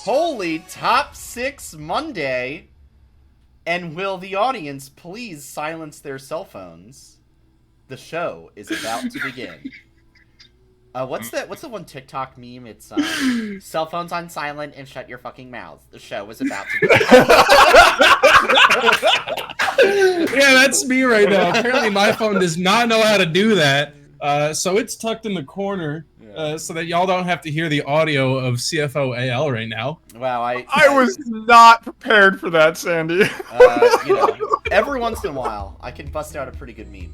Holy Top 6 Monday. And will the audience please silence their cell phones? The show is about to begin. What's the one TikTok meme? It's cell phones on silent and shut your fucking mouths. The show is about to begin. Yeah, that's me right now. Apparently my phone does not know how to do that. So it's tucked in the corner so that y'all don't have to hear the audio of CFO AL right now. Wow, I was not prepared for that, Sandy. Every once in a while, I can bust out a pretty good meme.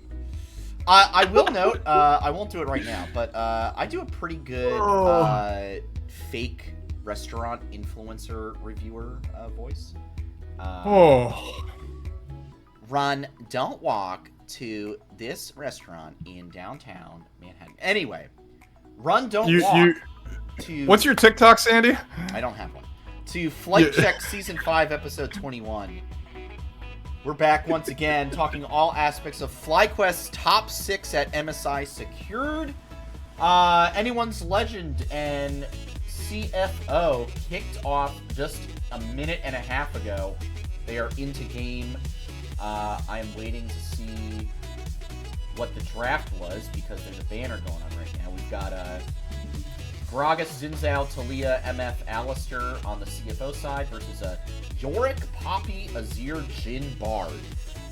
I will note, I won't do it right now, but I do a pretty good fake restaurant influencer reviewer voice. Run, don't walk to this restaurant in downtown Manhattan. Anyway, run, don't walk to... What's your TikTok, Sandy? I don't have one. To Flight Check Season 5, Episode 21. We're back once again, talking all aspects of FlyQuest's top 6 at MSI secured. Anyone's Legend and CFO kicked off just a minute and a half ago. They are into game. I am waiting to see what the draft was because there's a banner going on right now. We've got Gragas, Zinzao, Talia, MF, Alistair on the CFO side versus Yorick, Poppy, Azir, Jin, Bard.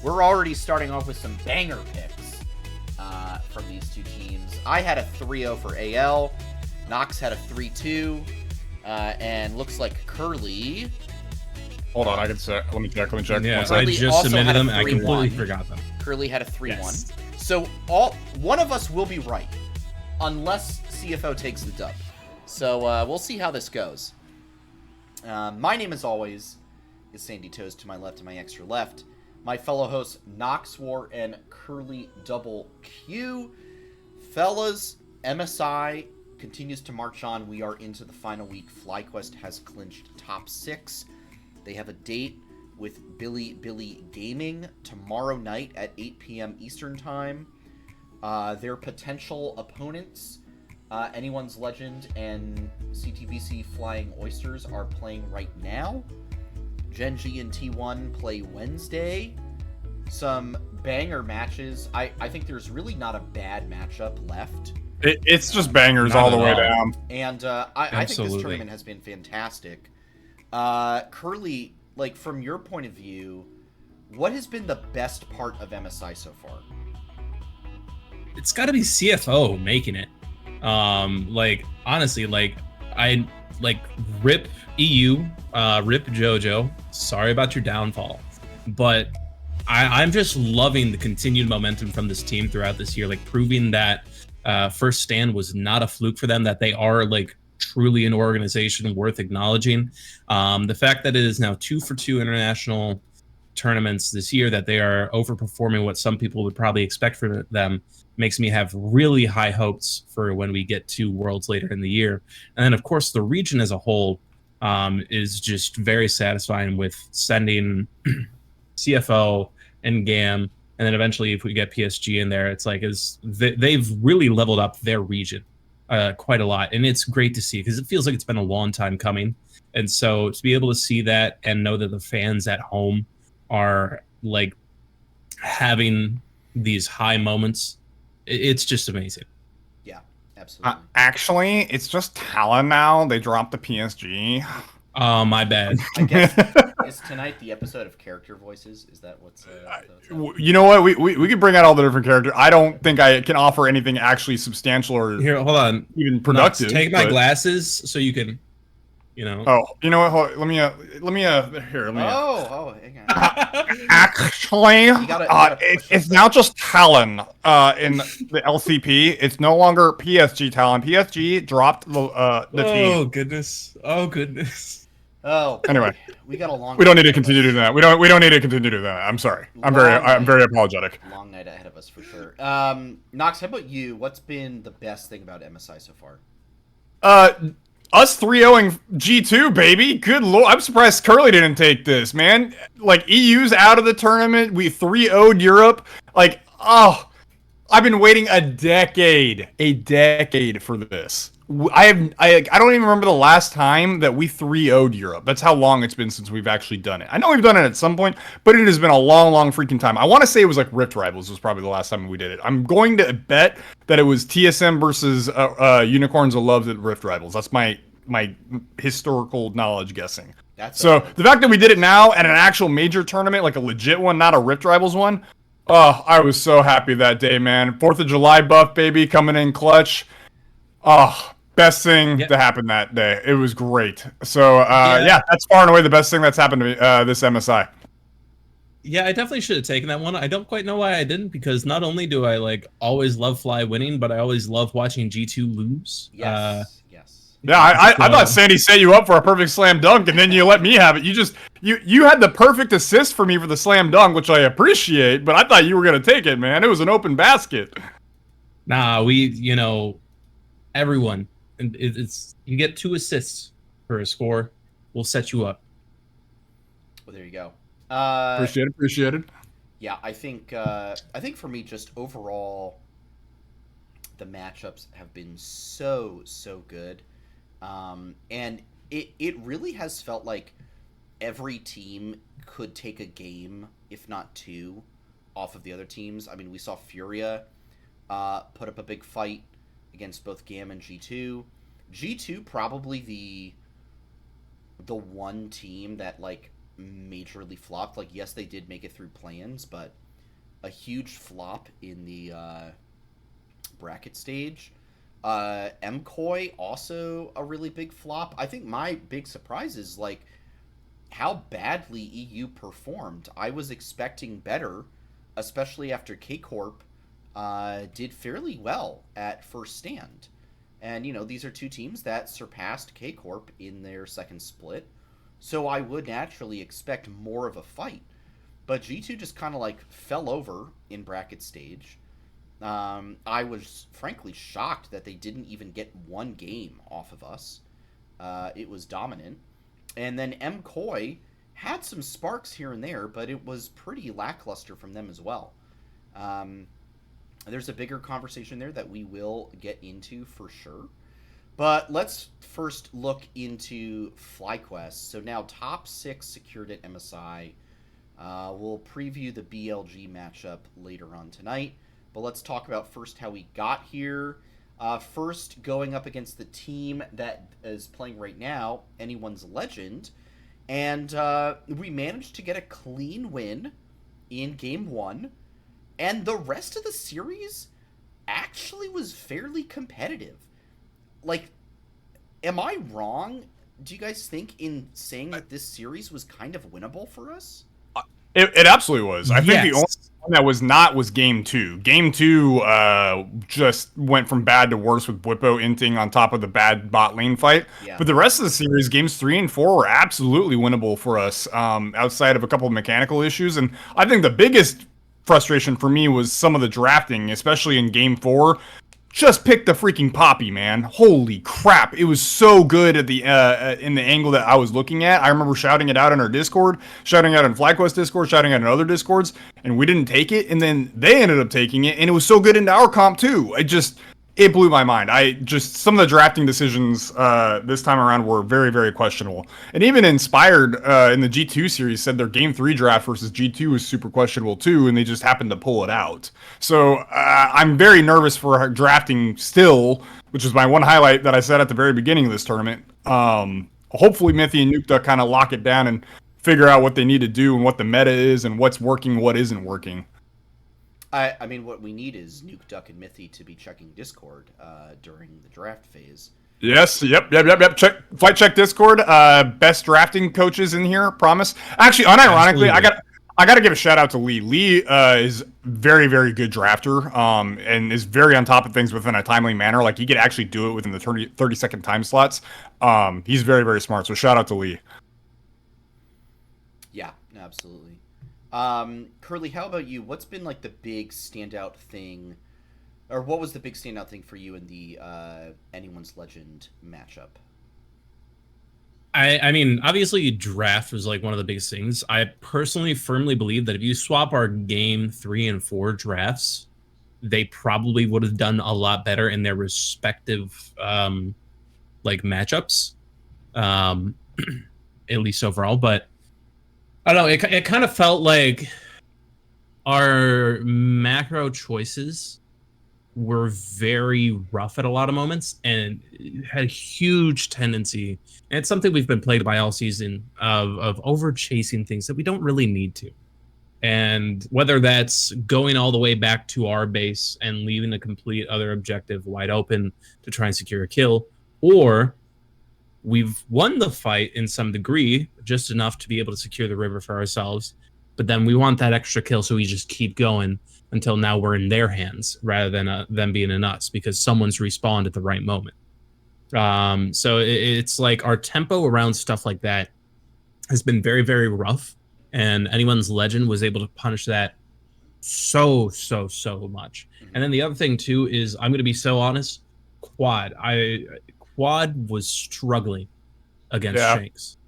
We're already starting off with some banger picks from these two teams. I had a 3-0 for AL. Nox had a 3-2. And looks like Curly... Hold on, I can check. Let me check. Yeah, I just submitted them and I completely forgot them. Curly had a 3-1. Yes. So one of us will be right, unless CFO takes the dub. So we'll see how this goes. My name, as always, is Sandy Toes to my left and my extra left. My fellow hosts, Nox War and Curly Double Q. Fellas, MSI continues to march on. We are into the final week. FlyQuest has clinched top 6. They have a date with Billy Gaming tomorrow night at 8 p.m. Eastern Time. Their potential opponents, Anyone's Legend and CTBC Flying Oysters, are playing right now. Genji and T1 play Wednesday. Some banger matches. I think there's really not a bad matchup left. It's just bangers all the way down. And I think this tournament has been fantastic. Curly, like, from your point of view, what has been the best part of MSI so far? It's got to be CFO making it. Like, honestly, like, I rip EU, rip JoJo. Sorry about your downfall, but I'm just loving the continued momentum from this team throughout this year, like proving that first stand was not a fluke for them, that they are like truly an organization worth acknowledging. The fact that it is now 2 for 2 international tournaments this year, that they are overperforming what some people would probably expect from them, makes me have really high hopes for when we get to Worlds later in the year. And then, of course, the region as a whole is just very satisfying with sending CFO and GAM, and then eventually if we get PSG in there, it's like they've really leveled up their region quite a lot, and it's great to see because it feels like it's been a long time coming. And so to be able to see that and know that the fans at home are like having these high moments, it's just amazing. Yeah, absolutely. Actually, it's just Talon now. They dropped the PSG. Oh, my bad. I guess is tonight the episode of character voices? Is that what's? You know what? We could bring out all the different characters. I don't think I can offer anything actually substantial or here. Hold on. Even productive. Take my glasses so you can, you know. Oh, you know what? Hold on. Let me here. Let me. Oh, hang on. Actually, it's now just Talon in the LCP. It's no longer PSG Talon. PSG dropped the team. Oh goodness. Oh goodness. Oh. Anyway, we got a long. We don't need to continue doing that. We don't need to continue doing that. I'm sorry. I'm very apologetic. Long night ahead of us for sure. Nox, how about you? What's been the best thing about MSI so far? Us 3-0ing G2, baby. Good lord. I'm surprised Curly didn't take this, man. Like, EU's out of the tournament. We 3-0'd Europe. Like, oh, I've been waiting a decade for this. I don't even remember the last time that we 3-0'd Europe. That's how long it's been since we've actually done it. I know we've done it at some point, but it has been a long freaking time. I want to say it was like Rift Rivals was probably the last time we did it. I'm going to bet that it was TSM versus Unicorns of Love at Rift Rivals. That's my historical knowledge guessing. The fact that we did it now at an actual major tournament, like a legit one, not a Rift Rivals one, oh, I was so happy that day, man. 4th of July buff, baby, coming in clutch. Oh, best thing to happen that day. It was great. So, yeah, that's far and away the best thing that's happened to me this MSI. Yeah, I definitely should have taken that one. I don't quite know why I didn't, because not only do I like always love Fly winning, but I always love watching G2 lose. Yes. Yeah, I thought Sandy set you up for a perfect slam dunk, and then you let me have it. You had the perfect assist for me for the slam dunk, which I appreciate, but I thought you were gonna take it, man. It was an open basket. Nah, everyone, it's you get 2 assists for a score. We'll set you up. Well, there you go. Appreciate it. Yeah, I think for me, just overall, the matchups have been so good. And it really has felt like every team could take a game, if not 2, off of the other teams. I mean, we saw Furia put up a big fight against both GAM and G2. G2 probably the one team that like majorly flopped. Like, yes, they did make it through play-ins, but a huge flop in the bracket stage. MCOY also a really big flop. I think my big surprise is like how badly EU performed. I was expecting better, especially after K-Corp did fairly well at first stand. And, you know, these are 2 teams that surpassed K-Corp in their second split, so I would naturally expect more of a fight. But G2 just kind of like fell over in bracket stage. I was frankly shocked that they didn't even get 1 game off of us. It was dominant. And then MCOY had some sparks here and there, but it was pretty lackluster from them as well. There's a bigger conversation there that we will get into for sure. But let's first look into FlyQuest. So now top 6 secured at MSI. We'll preview the BLG matchup later on tonight. But let's talk about first how we got here. First, going up against the team that is playing right now, Anyone's Legend. And we managed to get a clean win in Game 1. And the rest of the series actually was fairly competitive. Like, am I wrong? Do you guys think in saying that this series was kind of winnable for us? It absolutely was. I think the only one that was not was Game 2. Game 2 just went from bad to worse with Bwipo inting on top of the bad bot lane fight. Yeah. But the rest of the series, Games 3 and 4 were absolutely winnable for us outside of a couple of mechanical issues. And I think the biggest frustration for me was some of the drafting, especially in Game 4. Just pick the freaking Poppy, man. Holy crap. It was so good at the in the angle that I was looking at. I remember shouting it out in our Discord, shouting out in FlyQuest Discord, shouting out in other Discords, and we didn't take it, and then they ended up taking it, and it was so good into our comp too. It blew my mind. Some of the drafting decisions this time around were very questionable. And even Inspired in the G2 series said their Game 3 draft versus G2 was super questionable too, and they just happened to pull it out. So I'm very nervous for drafting still, which is my one highlight that I said at the very beginning of this tournament. Hopefully Mithy and Nukeduck kind of lock it down and figure out what they need to do and what the meta is and what's working, what isn't working. I mean, what we need is Nukeduck and Mithy to be checking Discord during the draft phase. Yes, yep. Flight check Discord. Best drafting coaches in here, promise. Actually, unironically, absolutely. I got to give a shout out to Lee. Lee is very good drafter and is very on top of things within a timely manner. Like, he could actually do it within the 30-second time slots. He's very smart, so shout out to Lee. Yeah, absolutely. Curly, how about you? What's been like the big standout thing, or what was the big standout thing for you in the Anyone's Legend matchup? I mean, obviously draft was like one of the biggest things. I personally firmly believe that if you swap our game 3 and 4 drafts, they probably would have done a lot better in their respective like matchups, at least overall. But I don't know, it kind of felt like our macro choices were very rough at a lot of moments and had a huge tendency, and it's something we've been plagued by all season, of over chasing things that we don't really need to. And whether that's going all the way back to our base and leaving a complete other objective wide open to try and secure a kill, or we've won the fight in some degree, just enough to be able to secure the river for ourselves, but then we want that extra kill, so we just keep going until now we're in their hands rather than them being in us, because someone's respawned at the right moment. So it's like our tempo around stuff like that has been very, very rough, and anyone's legend was able to punish that so much. And then the other thing too is, I'm going to be so honest, Quad was struggling against Shanks.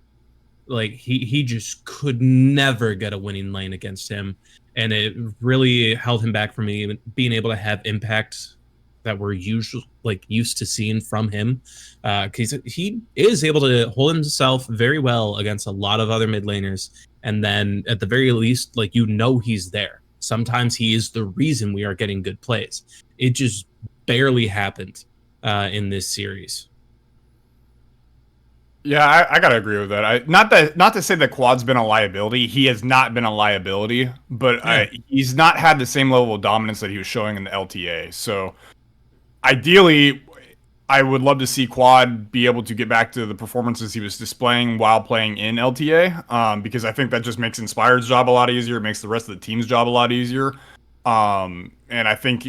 Like he just could never get a winning lane against him, and it really held him back from even being able to have impact that we're used to seeing from him, because he is able to hold himself very well against a lot of other mid laners, and then at the very least, like, he's there. Sometimes he is the reason we are getting good plays. It just barely happened in this series. Yeah, I gotta agree with that. Not to say that Quad's been a liability. He has not been a liability, but he's not had the same level of dominance that he was showing in the LTA. So, ideally, I would love to see Quad be able to get back to the performances he was displaying while playing in LTA, because I think that just makes Inspired's job a lot easier. It makes the rest of the team's job a lot easier. And I think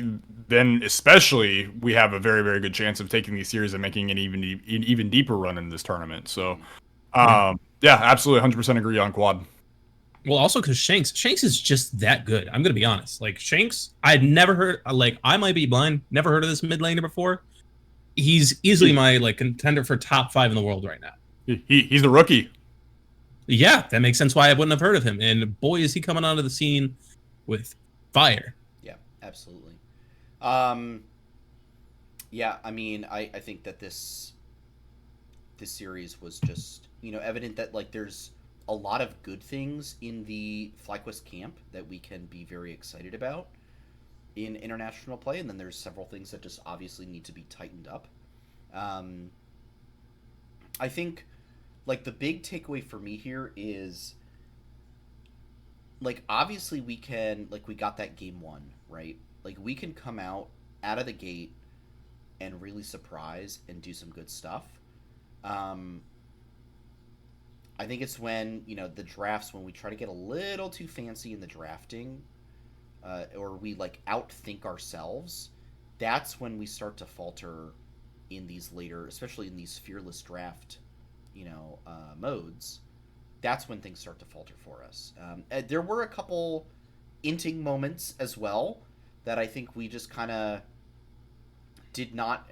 then especially we have a very, very good chance of taking these series and making an even deeper run in this tournament. So, yeah, absolutely 100% agree on Quad. Well, also because Shanks is just that good. I'm going to be honest. Like, Shanks, I'd never heard, like, I might be blind, never heard of this mid laner before. He's easily my, like, contender for top 5 in the world right now. He's a rookie. Yeah, that makes sense why I wouldn't have heard of him. And boy, is he coming onto the scene with fire. Yeah, absolutely. Yeah, I mean, I think that this series was just, evident that, like, there's a lot of good things in the FlyQuest camp that we can be very excited about in international play, and then there's several things that just obviously need to be tightened up. I think, like, the big takeaway for me here is, like, obviously we can, like, we got that game 1, right? Like, we can come out of the gate and really surprise and do some good stuff. I think it's when, the drafts, when we try to get a little too fancy in the drafting, or we, like, outthink ourselves, that's when we start to falter in these later, especially in these fearless draft, modes. That's when things start to falter for us. There were a couple inting moments as well that I think we just kind of did not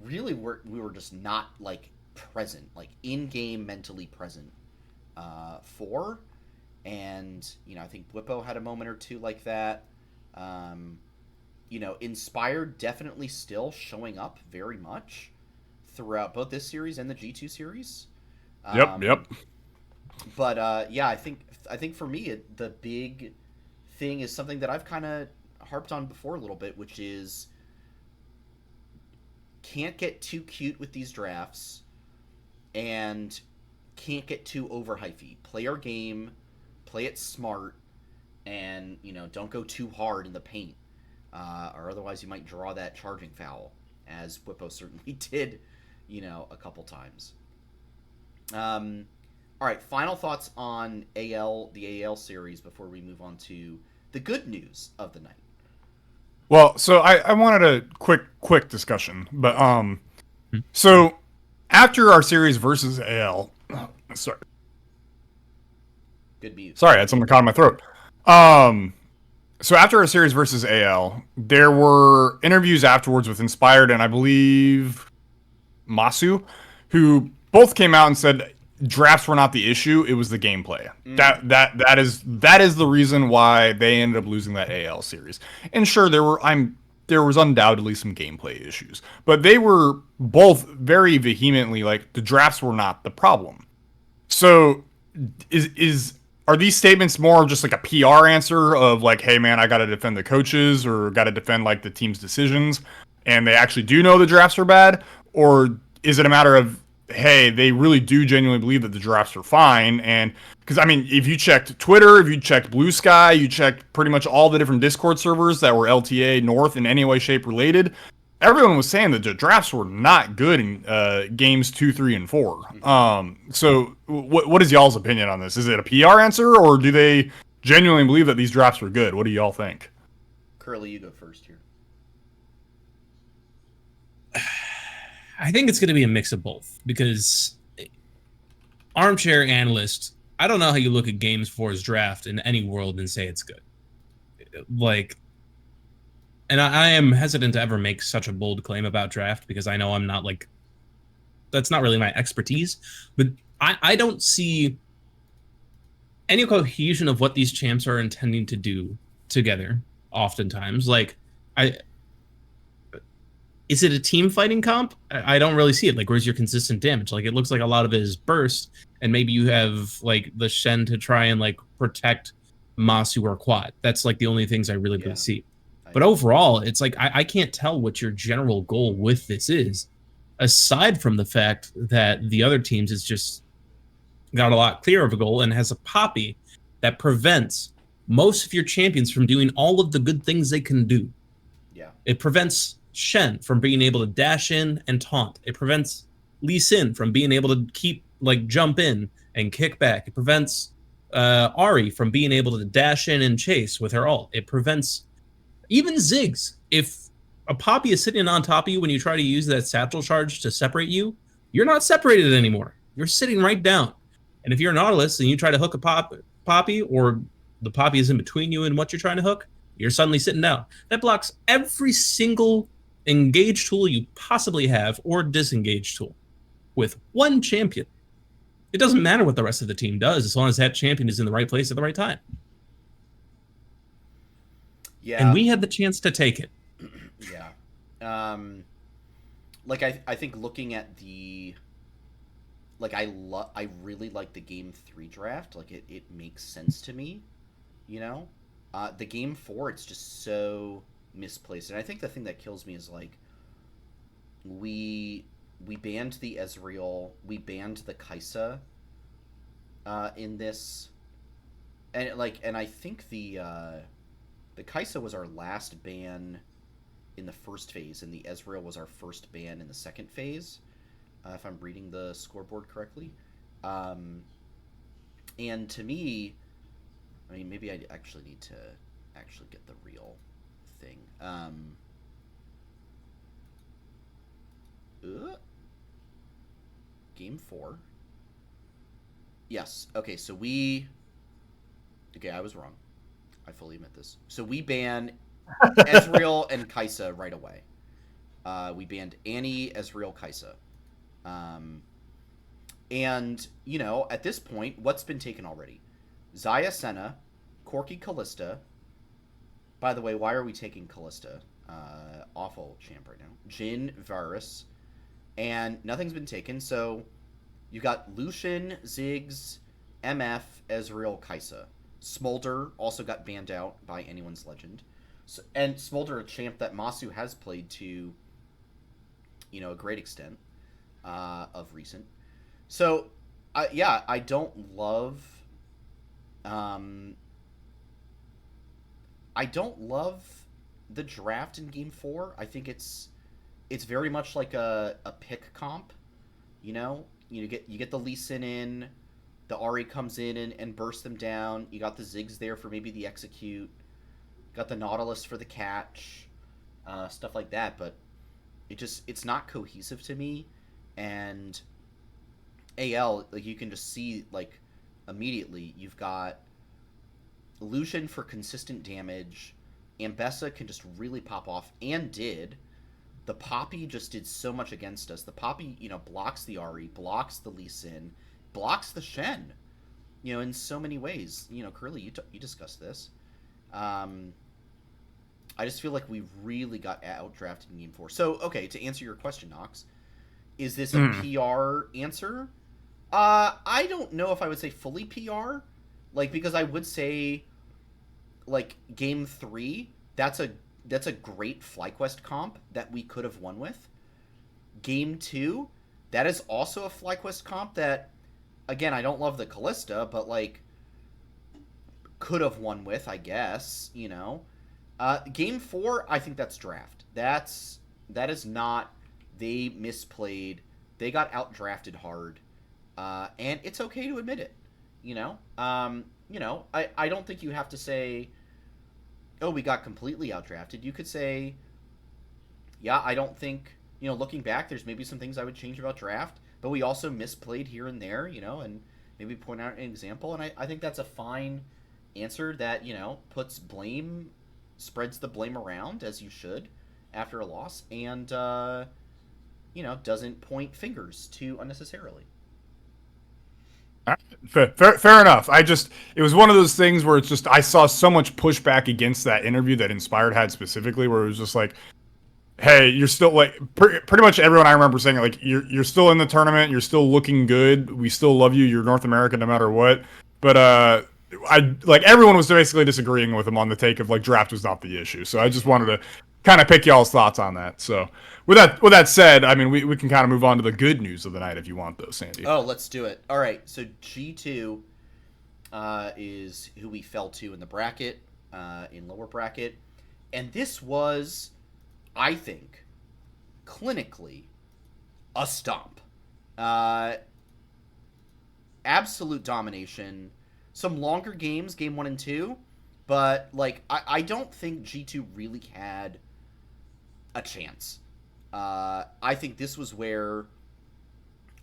really work. We were just not, like, present, like, in-game mentally present for. And, I think Whippo had a moment or two like that. Inspired definitely still showing up very much throughout both this series and the G2 series. Yep. But, yeah, I think for me, the big thing is something that I've kind of harped on before a little bit, which is can't get too cute with these drafts and can't get too over-hyphy. Play our game, play it smart, and, don't go too hard in the paint, or otherwise you might draw that charging foul, as Whippo certainly did, a couple times. All right, final thoughts on the AL series before we move on to the good news of the night. Well, so I wanted a quick discussion, but so after our series versus AL, sorry, good mute. Sorry, I had something caught in my throat. So after our series versus AL, there were interviews afterwards with Inspired and I believe Masu, who both came out and said drafts were not the issue. It was the gameplay. That is the reason why they ended up losing that AL series. And sure, there was undoubtedly some gameplay issues, but they were both very vehemently like the drafts were not the problem. So are these statements more just like a PR answer of like, hey man, I got to defend the coaches or got to defend like the team's decisions, and they actually do know the drafts are bad, or is it a matter of, hey, they really do genuinely believe that the drafts are fine? And because I mean, if you checked Twitter, if you checked Blue Sky, you checked pretty much all the different Discord servers that were LTA North in any way, shape, related, everyone was saying that the drafts were not good in games 2, 3, and 4. So what is y'all's opinion on this? Is it a PR answer, or do they genuinely believe that these drafts were good? What do y'all think? Curly, you go first here. I think it's going to be a mix of both, because armchair analyst, I don't know how you look at Games 4's draft in any world and say it's good. Like, and I am hesitant to ever make such a bold claim about draft, because I know I'm not like, that's not really my expertise, but I don't see any cohesion of what these champs are intending to do together oftentimes. Like, is it a team fighting comp? I don't really see it. Like, where's your consistent damage? Like, it looks like a lot of it is burst, and maybe you have like the Shen to try and like protect Masu or Quad. That's like the only things I really see. But overall, it's like I can't tell what your general goal with this is, aside from the fact that the other teams is just got a lot clearer of a goal and has a Poppy that prevents most of your champions from doing all of the good things they can do. Yeah. It prevents Shen from being able to dash in and taunt. It prevents Lee Sin from being able to keep like jump in and kick back. It prevents Ari from being able to dash in and chase with her ult. It prevents even Ziggs. If a Poppy is sitting on top of you when you try to use that satchel charge to separate you, you're not separated anymore. You're sitting right down. And if you're Nautilus and you try to hook a Poppy, or the Poppy is in between you and what you're trying to hook, you're suddenly sitting down. That blocks every single engage tool you possibly have, or disengage tool, with one champion. It doesn't matter what the rest of the team does, as long as that champion is in the right place at the right time. Yeah. And we had the chance to take it. Yeah. Like, I think looking at the... Like, I really like the Game 3 draft. Like, it makes sense to me, you know? The Game 4, it's just so misplaced. And I think the thing that kills me is, like, we banned the Ezreal, we banned the Kai'Sa in this. And I think the Kai'Sa was our last ban in the first phase, and the Ezreal was our first ban in the second phase, if I'm reading the scoreboard correctly. And to me, I mean, maybe I actually need to actually get the real thing. Game 4. Yes. Okay, so okay, I was wrong. I fully admit this. So we ban Ezreal and Kai'Sa right away. We banned Annie, Ezreal, Kai'Sa. And, you know, at this point, what's been taken already? Xayah Senna, Corki Kalista. By the way, why are we taking Kalista? Awful champ right now. Jhin, Varus. And nothing's been taken, so you got Lucian, Ziggs, MF, Ezreal, Kai'Sa. Smolder also got banned out by anyone's legend. So, and Smolder, a champ that Masu has played to, you know, a great extent of recent. So, yeah, I don't love... I don't love the draft in Game 4. I think it's very much like a pick comp, you know? You get the Lee Sin in, the Ahri comes in and bursts them down. You got the Ziggs there for maybe the execute. Got the Nautilus for the catch, stuff like that. But it's not cohesive to me. And AL, like, you can just see, like, immediately you've got Lucian for consistent damage. Ambessa can just really pop off, and did. The Poppy just did so much against us. The Poppy, you know, blocks the Ahri, blocks the Lee Sin, blocks the Shen, in so many ways. Curly, you discussed this. I just feel like we really got outdrafted in Game 4. So, okay, to answer your question, Nox, is this a PR answer? I don't know if I would say fully PR, because I would say, Game 3, that's a great FlyQuest comp that we could have won with. Game 2, that is also a FlyQuest comp that, again, I don't love the Callista, but, could have won with, I guess, Game 4, I think that's draft. That is not. They misplayed. They got outdrafted hard, and it's okay to admit it. I don't think you have to say, "Oh, we got completely outdrafted." You could say, "Yeah, I don't think." Looking back, there's maybe some things I would change about draft, but we also misplayed here and there. And maybe point out an example, and I think that's a fine answer that spreads the blame around, as you should, after a loss, and, doesn't point fingers too unnecessarily. Fair enough. It was one of those things where it's just, I saw so much pushback against that interview that Inspired had specifically, where it was just like, hey, you're still, pretty much everyone I remember saying, you're still in the tournament, you're still looking good, we still love you, you're North America no matter what, but, everyone was basically disagreeing with him on the take of draft was not the issue. So I just wanted to kind of pick y'all's thoughts on that. So with that said, I mean, we can kind of move on to the good news of the night if you want, though, Sandy. Oh, let's do it. All right. So G2 is who we fell to in the bracket, in lower bracket, and this was, I think, clinically a stomp. Absolute domination. Some longer games, game 1 and 2, but, I don't think G2 really had a chance. I think this was where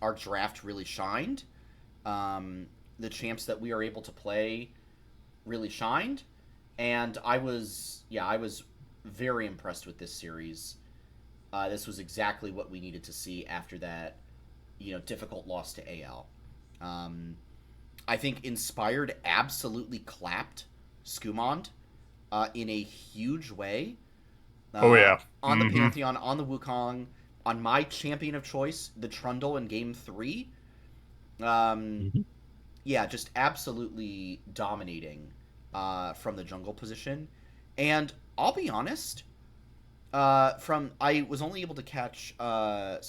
our draft really shined. The champs that we are able to play really shined, and I was very impressed with this series. This was exactly what we needed to see after that, difficult loss to AL. I think Inspired absolutely clapped Skumond in a huge way. Oh, yeah. On the Pantheon, on the Wukong, on my champion of choice, the Trundle in Game 3. Yeah, just absolutely dominating from the jungle position. And I'll be honest, I was only able to catch the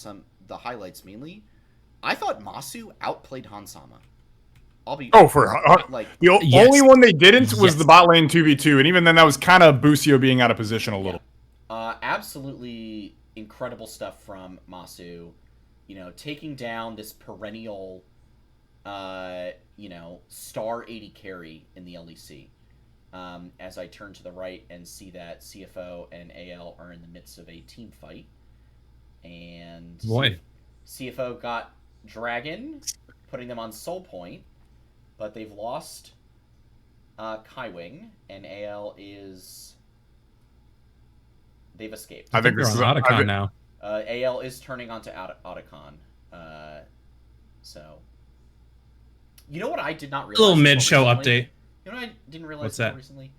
highlights mainly. I thought Masu outplayed Hansama. The only one they didn't was the bot lane 2v2, and even then that was kind of Busio being out of position a little. Absolutely incredible stuff from Masu, taking down this perennial, star 80 carry in the LEC. As I turn to the right and see that CFO and AL are in the midst of a team fight, and CFO got Dragon, putting them on soul point. But they've lost Kaiwing, and AL is... They've escaped. I think they're on Otacon now. AL is turning onto Otacon. So... You know what I did not realize? A little mid-show update. You know what I didn't realize What's that? Recently?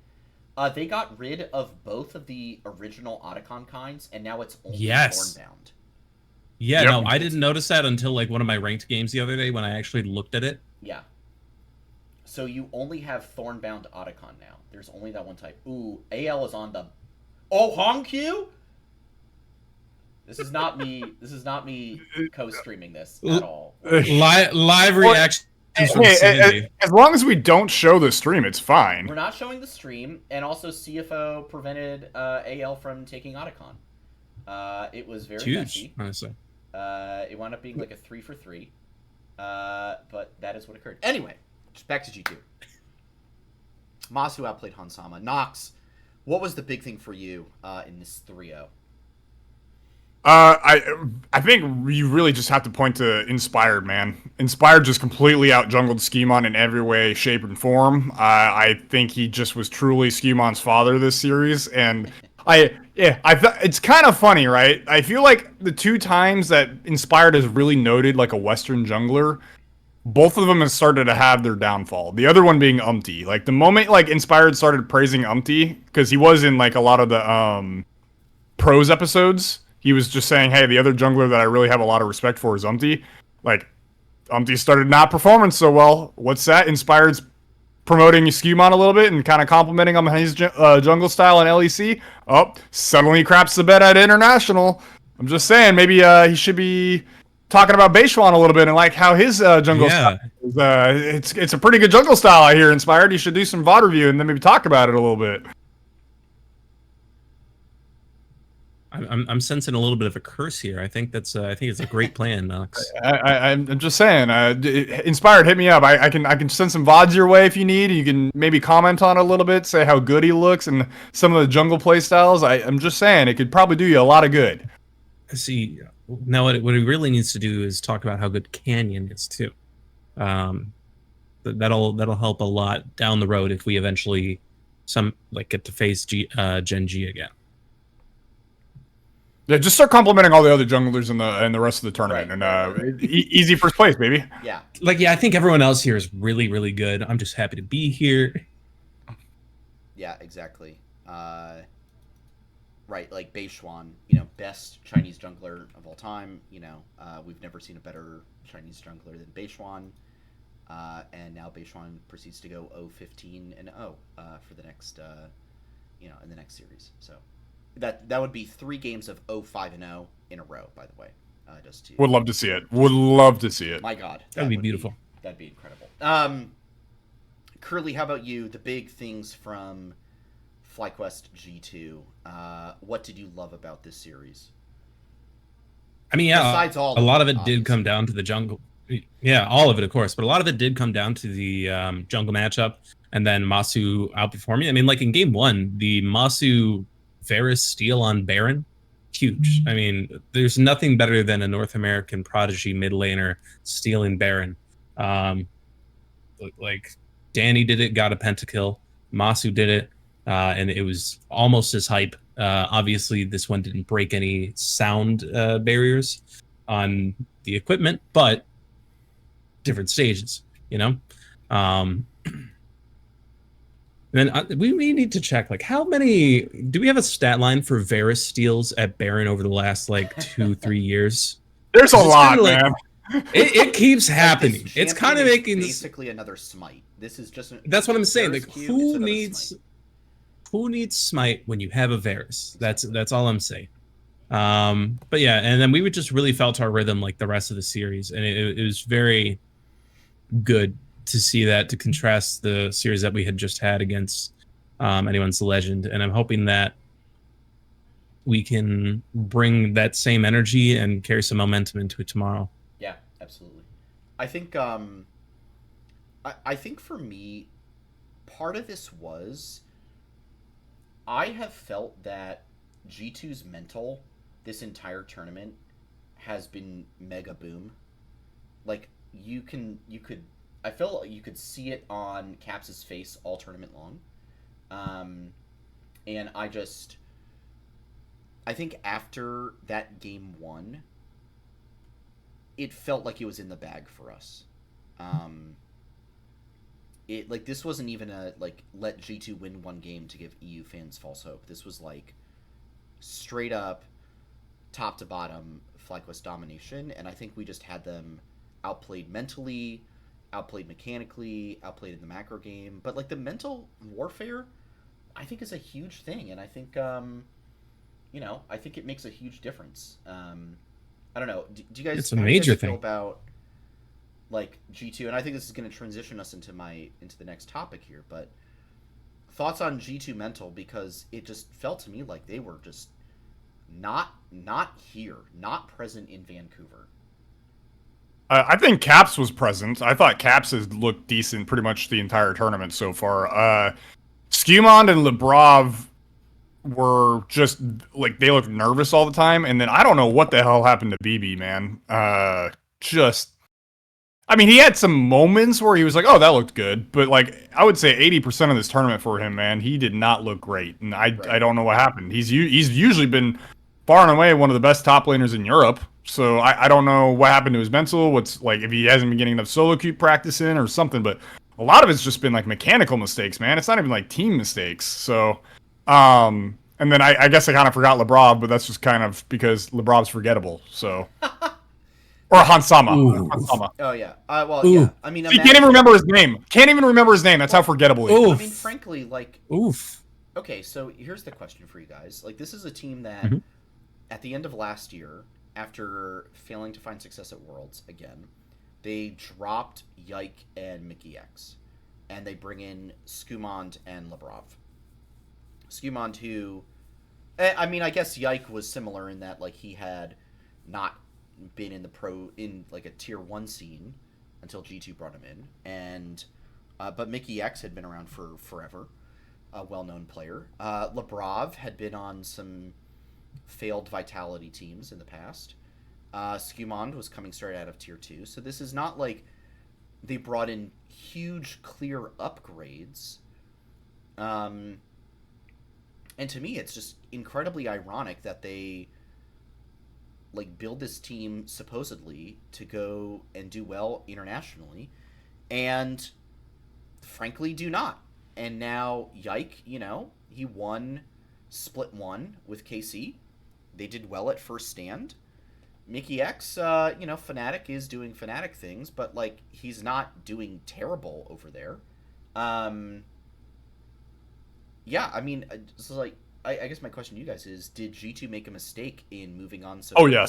They got rid of both of the original Otacon kinds, and now it's only Thornbound. Yeah, no, I didn't notice that until one of my ranked games the other day when I actually looked at it. Yeah. So you only have Thornbound Otacon now. There's only that one type. Ooh, AL is on the... Oh, Hongq? This is not me co-streaming this at all. Live reaction. As long as we don't show the stream, it's fine. We're not showing the stream, and also CFO prevented AL from taking Otacon. It was very messy. Honestly. It wound up being a 3 for 3. But that is what occurred. Anyway, just back to G2. Masu outplayed Hansama. Nox, what was the big thing for you in this 3-0? I think you really just have to point to Inspired, man. Inspired just completely out-jungled Skimon in every way, shape, and form. I think he just was truly Skimon's father this series, and it's kind of funny, right? I feel like the two times that Inspired has really noted a Western jungler, both of them have started to have their downfall. The other one being Umpty. Like the moment like Inspired started praising Umpty, because he was in like a lot of the pros episodes, he was just saying, hey, the other jungler that I really have a lot of respect for is Umpty. Like Umpty started not performing so well. What's that? Inspired's promoting Skewmon a little bit and kind of complimenting him on his jungle style in LEC. Oh, suddenly craps the bed at International. I'm just saying, maybe he should be talking about Beishuan a little bit and like how his jungle style is. It's a pretty good jungle style, I hear, Inspired. You should do some VOD review and then maybe talk about it a little bit. I'm sensing a little bit of a curse here. I think it's a great plan, Knox. I'm just saying, Inspired, hit me up. I can send some VODs your way if you need. You can maybe comment on it a little bit, say how good he looks and some of the jungle play styles. I'm just saying, it could probably do you a lot of good. See, now what he really needs to do is talk about how good Canyon is too. That'll help a lot down the road if we eventually get to face Gen G again. Yeah, just start complimenting all the other junglers in the rest of the tournament, and easy first place, baby. Yeah. I think everyone else here is really, really good. I'm just happy to be here. Yeah, exactly. Right, like Beishuan, best Chinese jungler of all time. We've never seen a better Chinese jungler than Beishuan. And now Beishuan proceeds to go 0-15-0 for the next, in the next series. So. That would be 3 games of 0-5-0 in a row, by the way. Just to would love to see it. Would love to see it. My God, that'd be beautiful. That'd be incredible. Curly, how about you? The big things from FlyQuest G2. What did you love about this series? I mean, besides all a lot of it did come down to the jungle. Yeah, all of it, of course, but a lot of it did come down to the jungle matchup, and then Masu outperforming. I mean, like in game 1, the Masu Varus steal on Baron, huge. I mean, there's nothing better than a North American prodigy mid laner stealing Baron. Like Danny did it, got a pentakill. Masu did it, and it was almost as hype. Obviously, this one didn't break any sound barriers on the equipment, but different stages, Then we need to check, how many... Do we have a stat line for Varus steals at Baron over the last, 2-3 years? There's a lot, man. It keeps happening. It's kind of making... Basically another Smite. This is just... That's what I'm saying. Who needs Smite when you have a Varus? That's all I'm saying. But yeah, and then we just really felt our rhythm the rest of the series. And it was very good to see that, to contrast the series that we had just had against Anyone's Legend. And I'm hoping that we can bring that same energy and carry some momentum into it tomorrow. Yeah, absolutely. I think I think for me, part of this was I have felt that G2's mental this entire tournament has been mega boom. You could I feel like you could see it on Caps' face all tournament long. And I think after that game 1, it felt like it was in the bag for us. This wasn't even a, let G2 win one game to give EU fans false hope. This was, straight up, top to bottom, FlyQuest domination, and I think we just had them outplayed mentally, outplayed mechanically, outplayed in the macro game. But the mental warfare, I think, is a huge thing, and I think I think it makes a huge difference. I don't know. Do you guys? It's a major thing. Feel about G2, and I think this is going to transition us into the next topic here. But thoughts on G2 mental, because it just felt to me like they were just not here, not present in Vancouver. I think Caps was present. I thought Caps has looked decent pretty much the entire tournament so far. Skewmon and Lebrov were just, they looked nervous all the time. And then I don't know what the hell happened to BB, man. I mean, he had some moments where he was oh, that looked good. But, I would say 80% of this tournament for him, man, he did not look great. And I don't know what happened. He's usually been far and away one of the best top laners in Europe. So I don't know what happened to his mental, what's like if he hasn't been getting enough solo queue practice in or something, but a lot of it's just been like mechanical mistakes, man. It's not even like team mistakes. So and then I guess I kind of forgot Lebrov, but that's just kind of because Lebrov's forgettable. So or Hansama. Hansama. Oh yeah. Yeah. I mean, he can't even remember his name. Can't even remember his name. That's how forgettable he is. I mean, frankly, like. Oof. Okay, so here's the question for you guys. Like, this is a team that, at the end of last year, after failing to find success at Worlds again, they dropped Yike and Mickey X, and they bring in Skumond and Lebrov. Skumond, who, I mean, I guess Yike was similar in that, like, he had not been in like a tier 1 scene until G2 brought him in, and but Mickey X had been around for forever, a well-known player. Lebrov had been on some failed Vitality teams in the past. Skumond was coming straight out of tier 2, so this is not like they brought in huge clear upgrades. And to me, it's just incredibly ironic that they like build this team supposedly to go and do well internationally, and frankly do not. And now Yike, you know, he won split 1 with KC. They did well at first stand. Mickey X, you know, Fnatic is doing Fnatic things, but like he's not doing terrible over there. Yeah, I mean, so like I guess my question to you guys is: did G2 make a mistake in moving on so quickly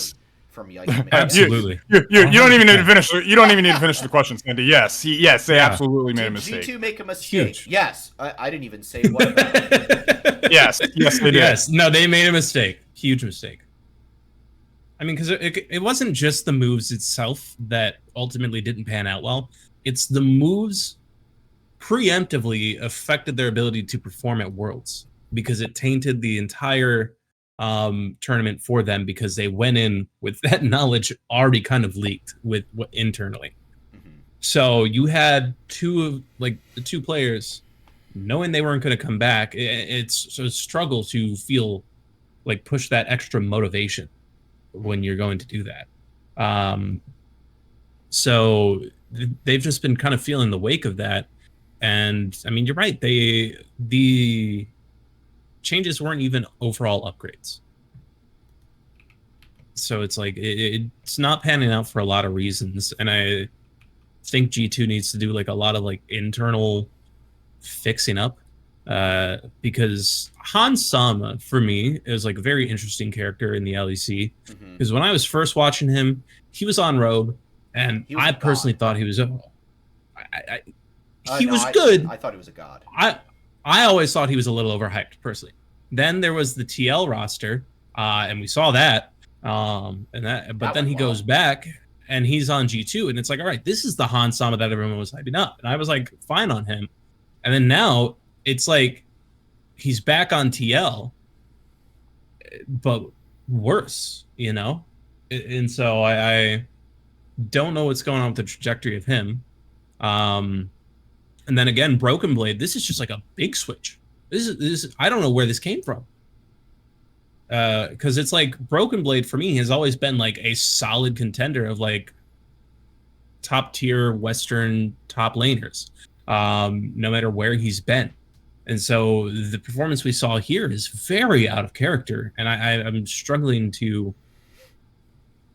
from Yike? Absolutely. You don't even need to finish. You don't even need to finish the question, Sandy. Yes, they absolutely made a mistake. Did G2 make a mistake? Huge. Yes. I didn't even say what about it. Yes, they did. Yes, no, they made a mistake. Huge mistake. I mean, because it wasn't just the moves itself that ultimately didn't pan out well. It's the moves preemptively affected their ability to perform at Worlds, because it tainted the entire tournament for them, because they went in with that knowledge already kind of leaked with internally. So you had the two players knowing they weren't going to come back. It's a struggle to feel like push that extra motivation when you're going to do that. So they've just been kind of feeling the wake of that. And I mean, you're right. The changes weren't even overall upgrades. So it's like it's not panning out for a lot of reasons. And I think G2 needs to do like a lot of like internal fixing up. Because Hansama, for me, is like a very interesting character in the LEC. Because when I was first watching him, he was on Rogue, and I personally thought he was good. I thought he was a god. I always thought he was a little overhyped, personally. Then there was the TL roster, and we saw that. But then he goes back, and he's on G2, and it's like, all right, this is the Hansama that everyone was hyping up. And I was like, fine on him. And then now it's like he's back on TL, but worse, you know? And so I don't know what's going on with the trajectory of him. And then again, Broken Blade, this is just like a big switch. This is I don't know where this came from. Because it's like Broken Blade for me has always been like a solid contender of like top tier Western top laners, no matter where he's been. And so the performance we saw here is very out of character, and I'm struggling to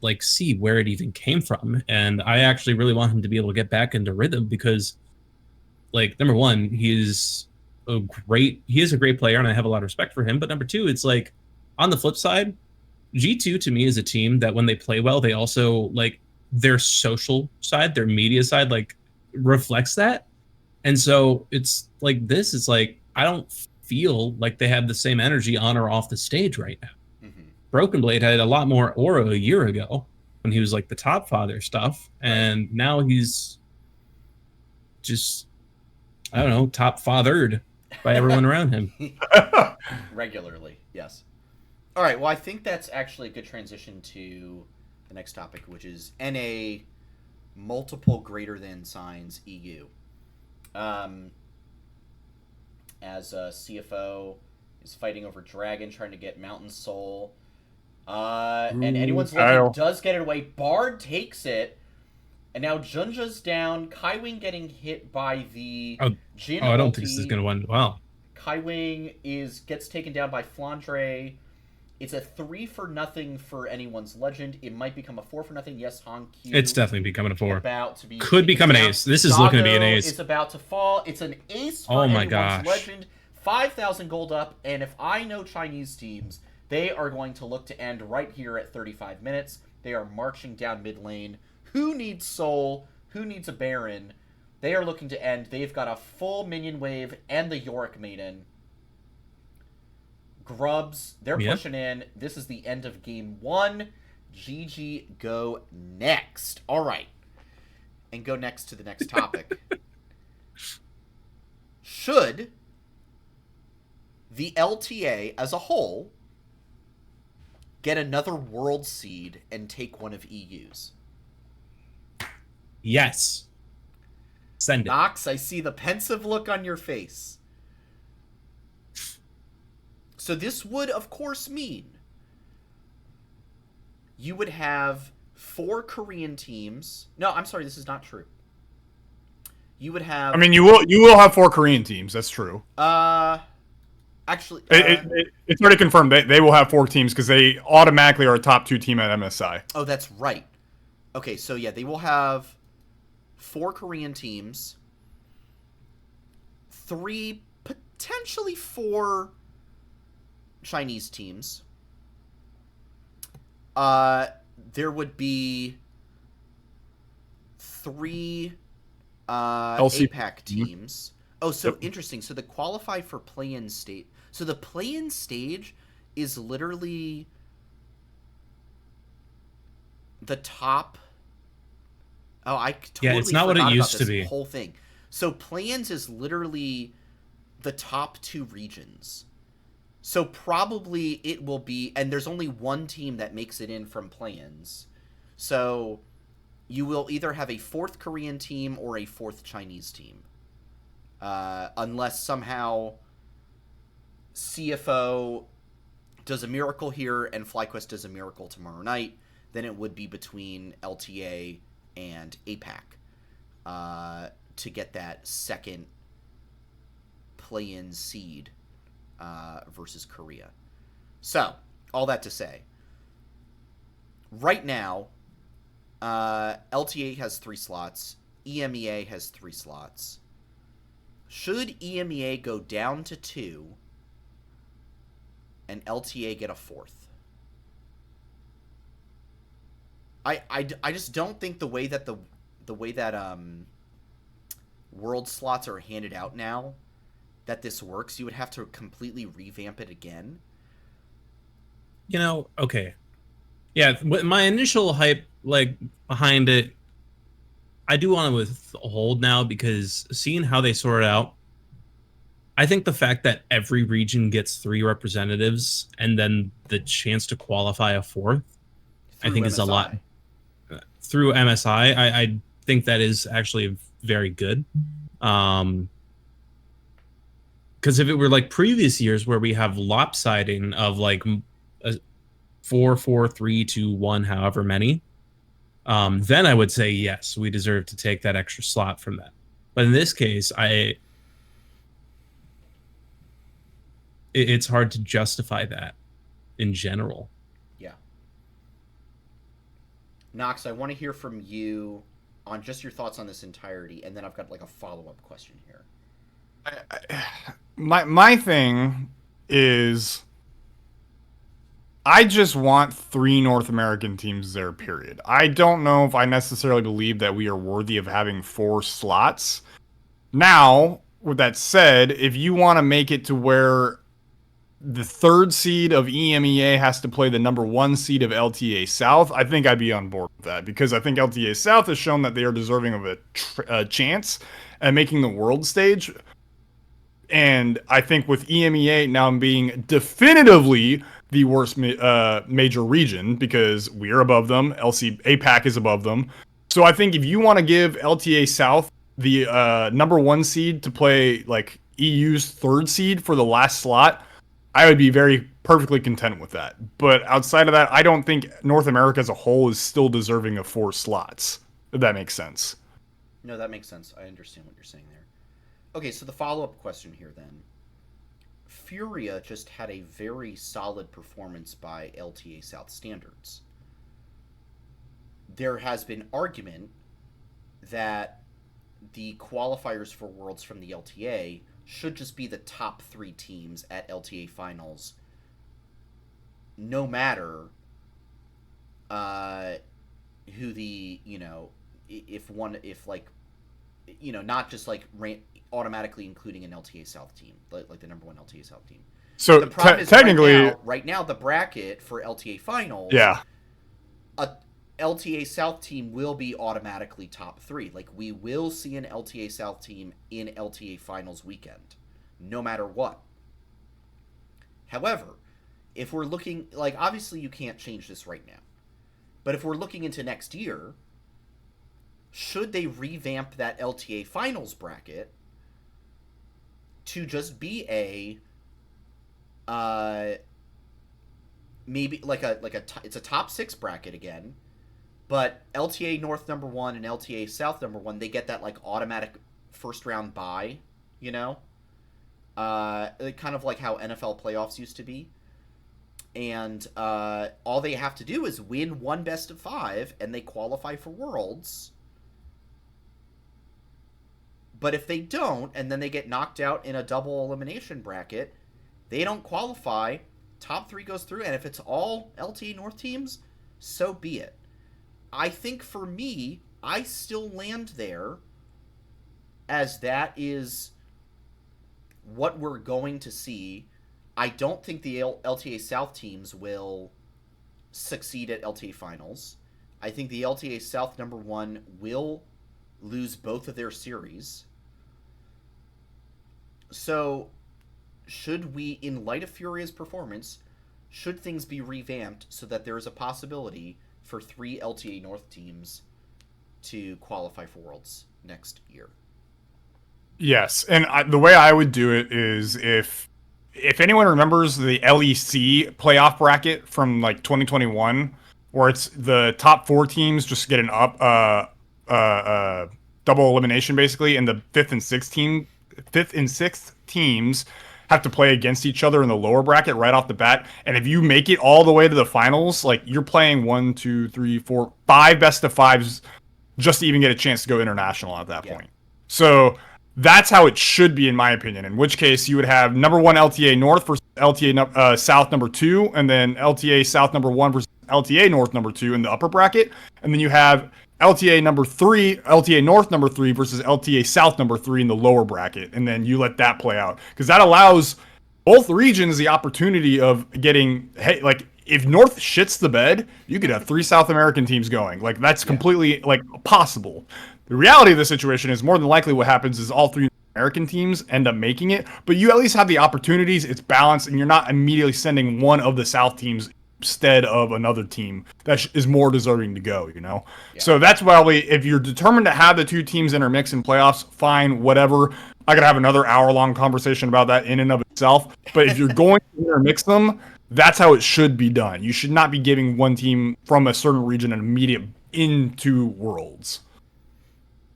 like see where it even came from. And I actually really want him to be able to get back into rhythm, because like, number one, he is a great player, and I have a lot of respect for him. But number two, it's like, on the flip side, G2 to me is a team that when they play well, they also like their social side, their media side, like reflects that. And so it's like this, it's like, I don't feel like they have the same energy on or off the stage right now. Broken Blade had a lot more aura a year ago when he was like the top father stuff. And now he's just, I don't know, top fathered by everyone around him. Regularly, yes. All right, well, I think that's actually a good transition to the next topic, which is NA multiple greater than signs EU. As CFO is fighting over Dragon, trying to get Mountain Soul. And anyone's legend does get it away. Bard takes it. And now Junja's down. Kaiwing getting hit by the Jin I don't think this is going to end well. Kaiwing gets taken down by Flandre. It's a 3-0 for anyone's legend. It might become a 4-0. Yes, Han Q. It's definitely becoming a 4. About to be Could become an ace. This is looking to be an ace. It's about to fall. It's an ace for anyone's legend. 5,000 gold up. And if I know Chinese teams, they are going to look to end right here at 35 minutes. They are marching down mid lane. Who needs Soul? Who needs a Baron? They are looking to end. They've got a full minion wave and the Yorick Maiden. Grubs, they're pushing in. This is the end of game 1. GG, go next. All right. And go next to the next topic. Should the LTA as a whole get another world seed and take one of EU's? Yes. Send it. Nox, I see the pensive look on your face. So this would, of course, mean you would have 4 Korean teams. No, I'm sorry, this is not true. You would have... I mean, you will have 4 Korean teams, that's true. Actually... it's already confirmed. They will have 4 teams because they automatically are a top 2 team at MSI. Oh, that's right. Okay, so yeah, they will have 4 Korean teams, 3, potentially 4 Chinese teams. There would be 3 APAC teams. Oh, so interesting. So the qualify for play-in state. So the play-in stage is literally the top. Oh, I totally it's not what it used to be. Whole thing. So play-ins is literally the top 2 regions. So probably it will be, and there's only one team that makes it in from play-ins. So you will either have a 4th Korean team or a 4th Chinese team. Unless somehow CFO does a miracle here and FlyQuest does a miracle tomorrow night, then it would be between LTA and APAC to get that second play-in seed versus Korea. So, all that to say, right now, LTA has 3 slots, EMEA has 3 slots. Should EMEA go down to 2 and LTA get a 4th? I just don't think the way that world slots are handed out now that this works. You would have to completely revamp it again. You know, okay. Yeah, my initial hype behind it, I do want to withhold now because seeing how they sort it out, I think the fact that every region gets 3 representatives and then the chance to qualify a 4th, I think MSI. Is a lot. Through MSI, I think that is actually very good. Because if it were like previous years where we have lopsiding of like 4, 4, 3, 2, 1, however many, then I would say yes, we deserve to take that extra slot from that. But in this case, it's hard to justify that in general. Yeah. Nox, I want to hear from you on just your thoughts on this entirety, and then I've got like a follow-up question here. My thing is, I just want 3 North American teams there, period. I don't know if I necessarily believe that we are worthy of having 4 slots. Now, with that said, if you want to make it to where the 3rd seed of EMEA has to play the number 1 seed of LTA South, I think I'd be on board with that, because I think LTA South has shown that they are deserving of a chance at making the world stage. And I think with EMEA now being definitively the worst major region, because we're above them, APAC is above them. So I think if you want to give LTA South the number 1 seed to play like EU's 3rd seed for the last slot, I would be very perfectly content with that. But outside of that, I don't think North America as a whole is still deserving of 4 slots, if that makes sense. No, that makes sense. I understand what you're saying there. Okay, so the follow-up question here then. Furia just had a very solid performance by LTA South standards. There has been argument that the qualifiers for Worlds from the LTA should just be the top 3 teams at LTA finals, no matter who the, not just like automatically including an LTA South team, like the number 1 LTA South team. So the problem is technically, right now the bracket for LTA finals, yeah, a LTA South team will be automatically top 3. Like, we will see an LTA South team in LTA finals weekend, no matter what. However, if we're looking, like, obviously you can't change this right now, but if we're looking into next year, should they revamp that LTA finals bracket to just be a maybe it's a top 6 bracket again, but LTA North number 1 and LTA South number 1, they get that like automatic first round bye, kind of like how NFL playoffs used to be. And all they have to do is win 1 best of 5 and they qualify for Worlds. But if they don't, and then they get knocked out in a double elimination bracket, they don't qualify, top 3 goes through, and if it's all LTA North teams, so be it. I think for me, I still land there as that is what we're going to see. I don't think the LTA South teams will succeed at LTA finals. I think the LTA South number 1 will lose both of their series. So, should we, in light of Furia's performance, should things be revamped so that there is a possibility for 3 LTA North teams to qualify for Worlds next year? Yes, and the way I would do it is if anyone remembers the LEC playoff bracket from like 2021, where it's the top 4 teams just get an double elimination basically, and the 5th and 6th teams have to play against each other in the lower bracket right off the bat. And if you make it all the way to the finals, like you're playing 1, 2, 3, 4, 5 best of 5s just to even get a chance to go international at that point. So that's how it should be, in my opinion. In which case, you would have number 1 LTA North versus LTA South number 2, and then LTA South number 1 versus LTA North number 2 in the upper bracket, and then you have LTA North number 3 versus LTA South number 3 in the lower bracket, and then you let that play out, because that allows both regions the opportunity of getting, hey, like, if North shits the bed, you could have 3 South American teams going. Like, that's completely, like, possible. The reality of the situation is more than likely what happens is all 3 American teams end up making it, but you at least have the opportunities, it's balanced, and you're not immediately sending one of the South teams instead of another team that is more deserving to go, Yeah. So that's probably, if you're determined to have the 2 teams intermix in playoffs, fine, whatever. I could have another hour-long conversation about that in and of itself, but if you're going to intermix them, that's how it should be done. You should not be giving one team from a certain region an immediate into Worlds.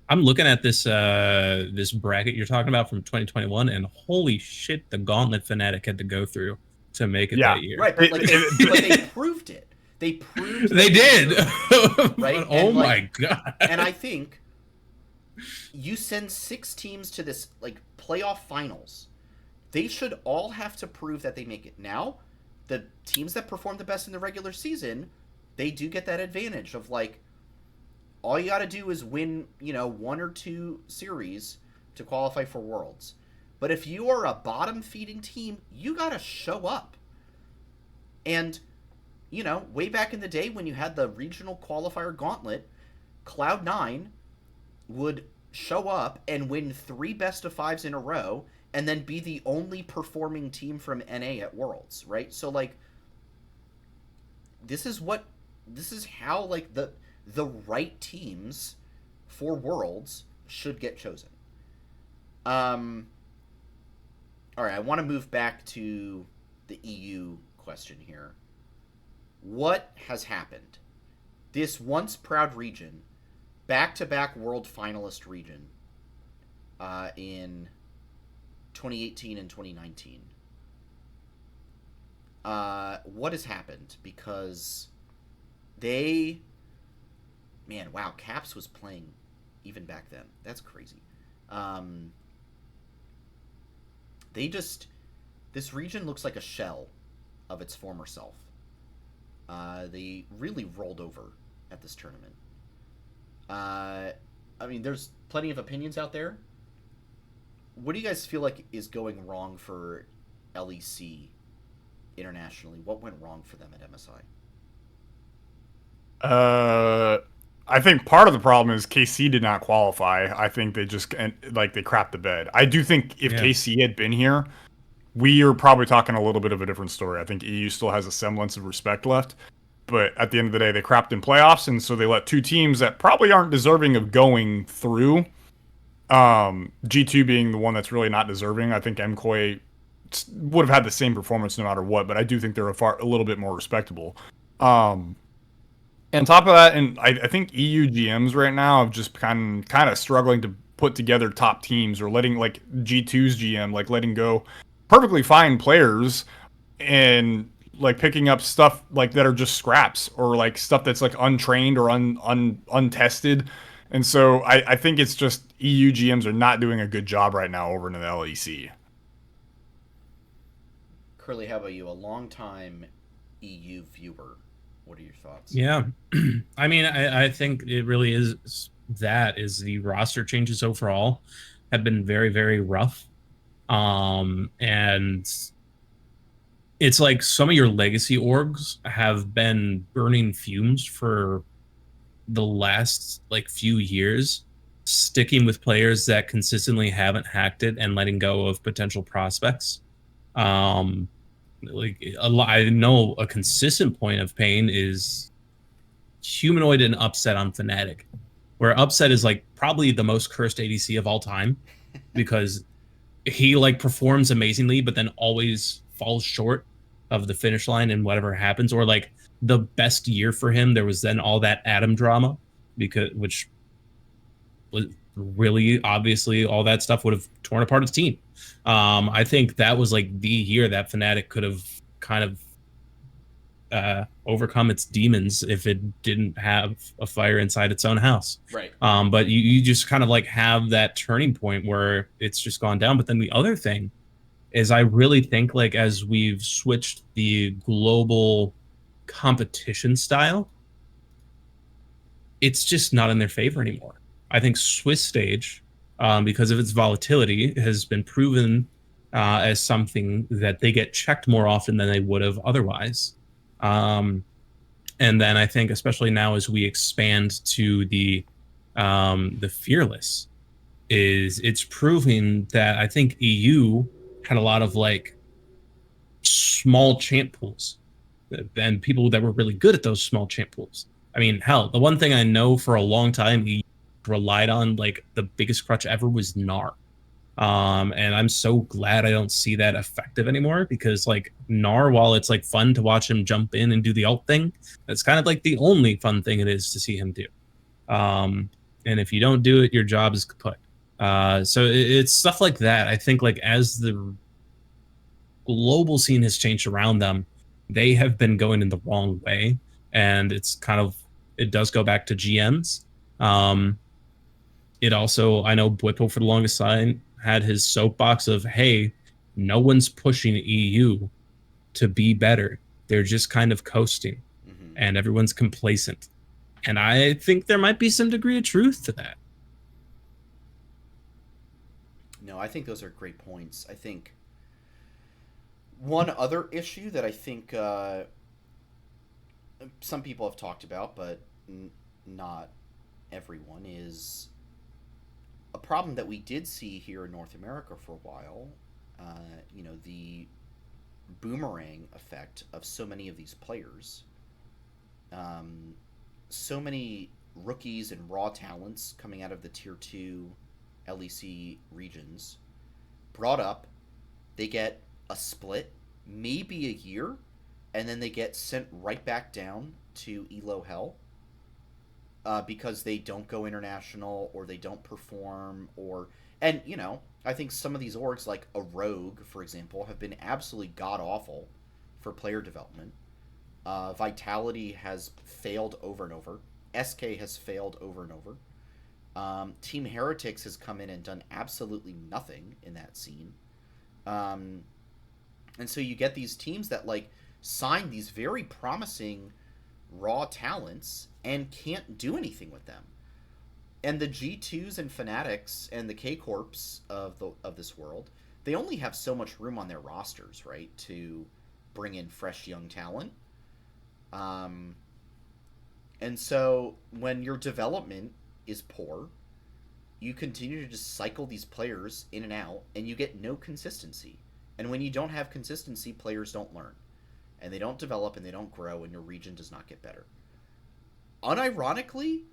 I'm looking at this this bracket you're talking about from 2021, and holy shit, the gauntlet Fnatic had to go through to make it that year. Right, but, like, but they proved it. They did. Right? Oh my god. And I think you send 6 teams to this like playoff finals. They should all have to prove that they make it. Now, the teams that perform the best in the regular season, they do get that advantage of like, all you got to do is win, 1 or 2 series to qualify for Worlds. But if you are a bottom-feeding team, you got to show up. And, way back in the day when you had the regional qualifier gauntlet, Cloud9 would show up and win 3 best of 5s in a row and then be the only performing team from NA at Worlds, right? So, like, this is how, like, the right teams for Worlds should get chosen. All right, I want to move back to the EU question here. What has happened? This once proud region, back-to-back world finalist region, in 2018 and 2019. What has happened? Because they... Man, wow, Caps was playing even back then. That's crazy. This region looks like a shell of its former self. They really rolled over at this tournament. I mean, there's plenty of opinions out there. What do you guys feel like is going wrong for LEC internationally? What went wrong for them at MSI? I think part of the problem is KC did not qualify. I think they just they crapped the bed. I do think if KC had been here, we are probably talking a little bit of a different story. I think EU still has a semblance of respect left, but at the end of the day, they crapped in playoffs, and so they let two teams that probably aren't deserving of going through. G2 being the one that's really not deserving. I think MKOI would have had the same performance no matter what, but I do think they're a little bit more respectable. On top of that, and I think EU GMs right now have just kind of struggling to put together top teams, or letting like G2's GM letting go perfectly fine players and picking up stuff that are just scraps, or stuff that's untrained or untested. And so I think it's just EU GMs are not doing a good job right now over in the LEC. Curly, how about you? A long-time EU viewer. What are your thoughts? Yeah. I mean, I think it really is the roster changes overall have been very, very rough. And it's like some of your legacy orgs have been burning fumes for the last few years, sticking with players that consistently haven't hacked it and letting go of potential prospects. I know a consistent point of pain is Humanoid and Upset on Fnatic, where Upset is probably the most cursed ADC of all time because he performs amazingly, but then always falls short of the finish line and whatever happens. Or the best year for him, there was then all that Adam drama, which was really obviously all that stuff would have torn apart his team. I think that was the year that Fnatic could have kind of overcome its demons if it didn't have a fire inside its own house. Right. But you just kind of have that turning point where it's just gone down. But then the other thing is I really think as we've switched the global competition style, it's just not in their favor anymore. I think Swiss stage, because of its volatility, has been proven as something that they get checked more often than they would have otherwise. And then I think, especially now as we expand to the Fearless, it's proving that I think EU had a lot of small champ pools and people that were really good at those small champ pools. I mean, hell, the one thing I know for a long time EU relied on the biggest crutch ever was Gnar. And I'm so glad I don't see that effective anymore, because Gnar, while it's fun to watch him jump in and do the ult thing, that's kind of the only fun thing it is to see him do. And if you don't do it, your job is kaput. So it's stuff like that. I think as the global scene has changed around them, they have been going in the wrong way, and it does go back to GMs. It also, I know Bwippo for the longest time had his soapbox of, hey, no one's pushing EU to be better. They're just kind of coasting, and everyone's complacent. And I think there might be some degree of truth to that. No, I think those are great points. I think one other issue that I think some people have talked about, but not everyone, is a problem that we did see here in North America for a while. The boomerang effect of so many of these players. So many rookies and raw talents coming out of the Tier 2 LEC regions brought up. They get a split, maybe a year, and then they get sent right back down to Elo Hell because they don't go international or they don't perform and I think some of these orgs like a Rogue, for example, have been absolutely god awful for player development. Vitality has failed over and over. SK has failed over and over. Team Heretics has come in and done absolutely nothing in that scene. And so you get these teams that like sign these very promising raw talents and can't do anything with them. And the G2s and Fanatics and the K-Corps of this world, they only have so much room on their rosters, right, to bring in fresh young talent. And so when your development is poor, you continue to just cycle these players in and out, and you get no consistency. And when you don't have consistency, players don't learn. And they don't develop, and they don't grow, and your region does not get better. Unironically,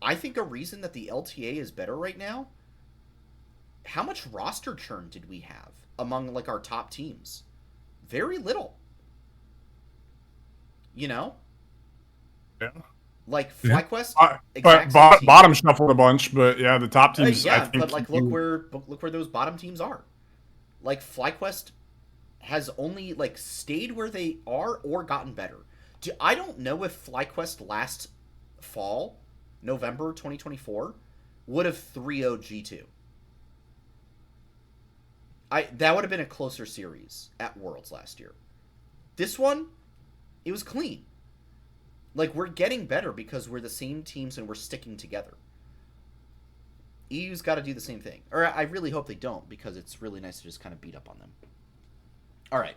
I think a reason that the LTA is better right now, how much roster churn did we have among like our top teams? Very little. Yeah. Like FlyQuest, bottom shuffled a bunch, but yeah, the top teams. I think but like look where those bottom teams are. Like FlyQuest has only like stayed where they are or gotten better. I don't know if FlyQuest last fall, November 2024, would have 3-0'd G2. That would have been a closer series at Worlds last year. This one, it was clean. Like, we're getting better because we're the same teams and we're sticking together. EU's got to do the same thing. Or I really hope they don't, because it's really nice to just kind of beat up on them. All right.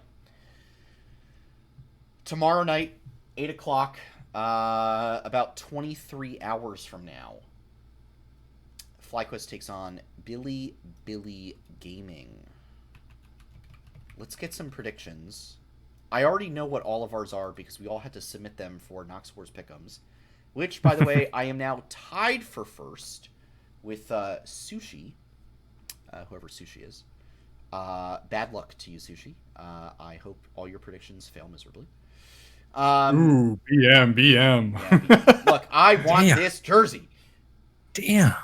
Tomorrow night, 8 o'clock, about 23 hours from now, FlyQuest takes on Billy Gaming. Let's get some predictions. I already know what all of ours are because we all had to submit them for Nox Wars Pick'ems, which, by the way, I am now tied for first with Sushi, whoever Sushi is. Bad luck to you, Sushi. I hope all your predictions fail miserably. Ooh, BM. Yeah, look, I want this jersey. Damn.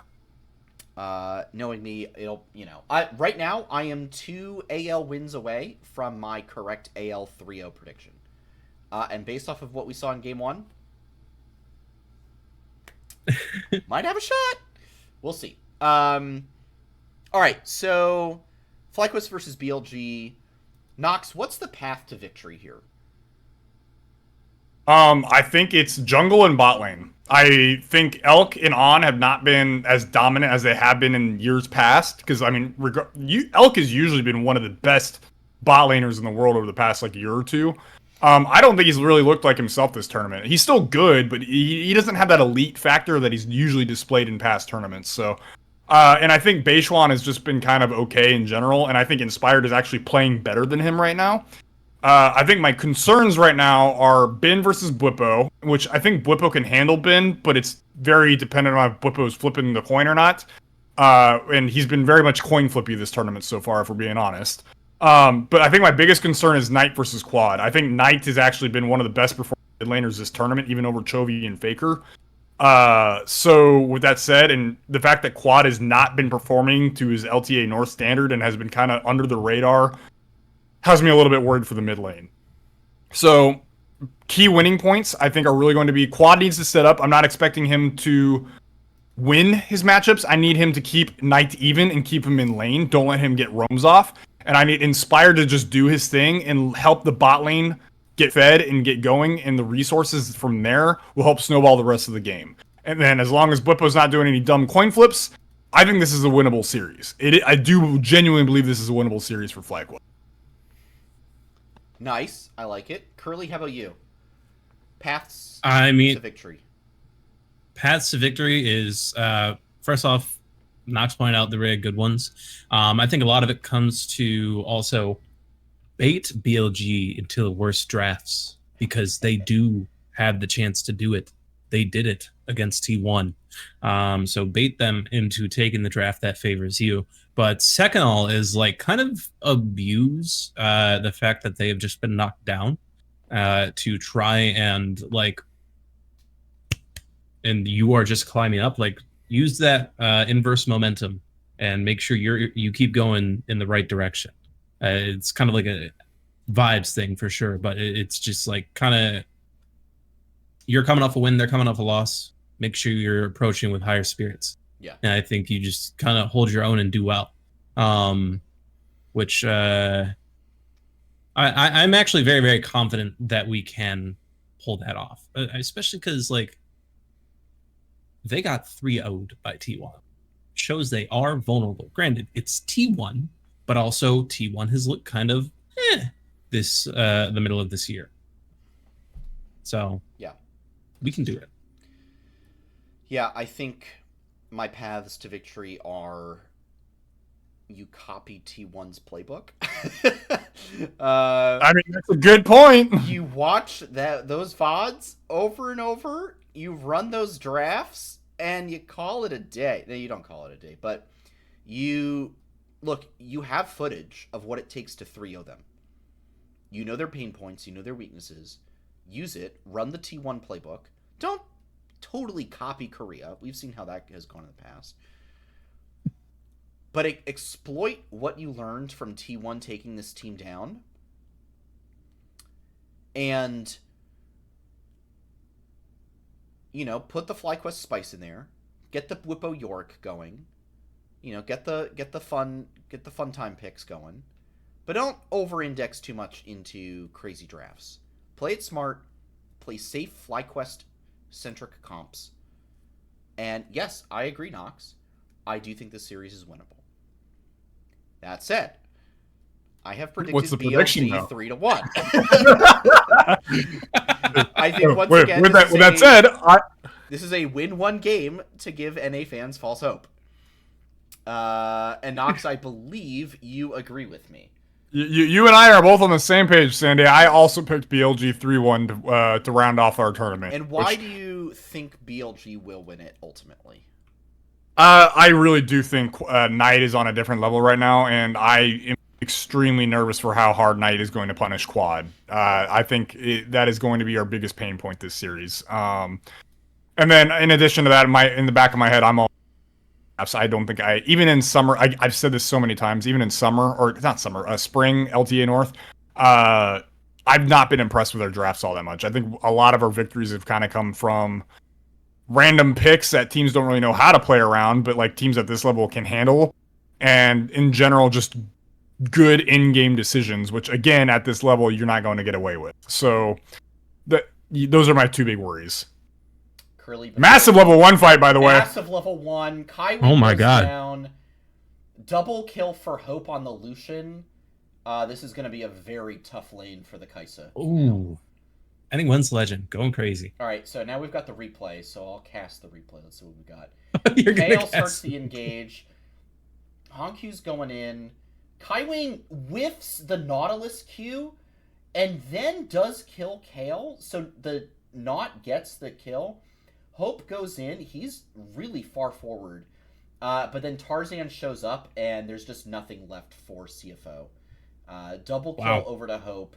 Knowing me, it'll, right now, I am 2 AL wins away from my correct AL 3-0 prediction. And based off of what we saw in Game 1, might have a shot. We'll see. All right, so FlyQuest versus BLG. Nox, what's the path to victory here? I think it's jungle and bot lane. I think Elk and On have not been as dominant as they have been in years past. Because, I mean, Elk has usually been one of the best bot laners in the world over the past, like, year or two. I don't think he's really looked like himself this tournament. He's still good, but he doesn't have that elite factor that he's usually displayed in past tournaments. So, and I think Beishuan has just been kind of okay in general. And I think Inspired is actually playing better than him right now. I think my concerns right now are Bin versus Bwipo, which I think Bwipo can handle Bin, but it's very dependent on if Bwipo's flipping the coin or not. And he's been very much coin flippy this tournament so far, if we're being honest. But I think my biggest concern is Knight versus Quad. I think Knight has actually been one of the best performing mid laners this tournament, even over Chovy and Faker. So with that said, and the fact that Quad has not been performing to his LTA North standard and has been kind of under the radar has me a little bit worried for the mid lane. So key winning points, I think, are really going to be Quad needs to set up. I'm not expecting him to win his matchups. I need him to keep Knight even and keep him in lane. Don't let him get roams off. And I need Inspired to just do his thing and help the bot lane get fed and get going. And the resources from there will help snowball the rest of the game. And then as long as Bwipo's not doing any dumb coin flips, I think this is a winnable series. I do genuinely believe this is a winnable series for FlyQuest. Nice. I like it. Curly, how about you? Paths to victory. Paths to victory is, first off, Nox pointed out the really good ones. I think a lot of it comes to also bait BLG into the worst drafts because they do have the chance to do it. They did it against T1. So bait them into taking the draft that favors you. But second all is like kind of abuse the fact that they have just been knocked down. to try and like, and you are just climbing up, like use that inverse momentum and make sure you keep going in the right direction. It's kind of like a vibes thing for sure, but it's just like kind of, you're coming off a win, they're coming off a loss. Make sure you're approaching with higher spirits. Yeah. And I think you just kind of hold your own and do well. Which I'm actually very, very confident that we can pull that off. Especially because, like, they got 3-0'd by T1. Shows they are vulnerable. Granted, it's T1, but also T1 has looked kind of this the middle of this year. So yeah, we can do it. Yeah, I think my paths to victory are you copy T1's playbook. I mean, that's a good point. You watch those VODs over and over, you run those drafts, and you call it a day. No, you don't call it a day, but you have footage of what it takes to 3-0 them. You know their pain points, you know their weaknesses. Use it, run the T1 playbook. Don't totally copy Korea. We've seen how that has gone in the past. But exploit what you learned from T1 taking this team down. And, you know, put the FlyQuest spice in there. Get the Whippo York going. You know, get the fun time picks going. But don't over-index too much into crazy drafts. Play it smart. Play safe FlyQuest-centric comps. And yes, I agree, Knox. I do think this series is winnable. That said, I have predicted What's the prediction, BLG though? 3-1. I think once With again, that said, this is a win-1 game to give NA fans false hope. And Knox, I believe you agree with me. You and I are both on the same page, Sandy. I also picked BLG 3-1 to round off our tournament. And why do you think BLG will win it ultimately? I really do think Knight is on a different level right now, and I am extremely nervous for how hard Knight is going to punish Quad. I think that is going to be our biggest pain point this series. And then, in addition to that, in the back of my head, I don't think even in summer, I've said this so many times, even in summer, or not summer, spring, LTA North, I've not been impressed with our drafts all that much. I think a lot of our victories have kind of come from random picks that teams don't really know how to play around, but like teams at this level can handle. And in general, just good in-game decisions, which again, at this level, you're not going to get away with. So those are my two big worries. Massive level 1 fight, by the way. Massive level 1. Kai oh my god. Down. Double kill for Hope on the Lucian. This is going to be a very tough lane for the Kaisa. Ooh. I think one's legend. Going crazy. All right, so now we've got the replay, so I'll cast the replay. Let's see what we got. You're Kale starts the engage. Honkyu's going in. Kaiwing whiffs the Nautilus Q and then does kill Kale, so the Naut gets the kill. Hope goes in. He's really far forward. But then Tarzan shows up, and there's just nothing left for CFO. Double kill over to Hope.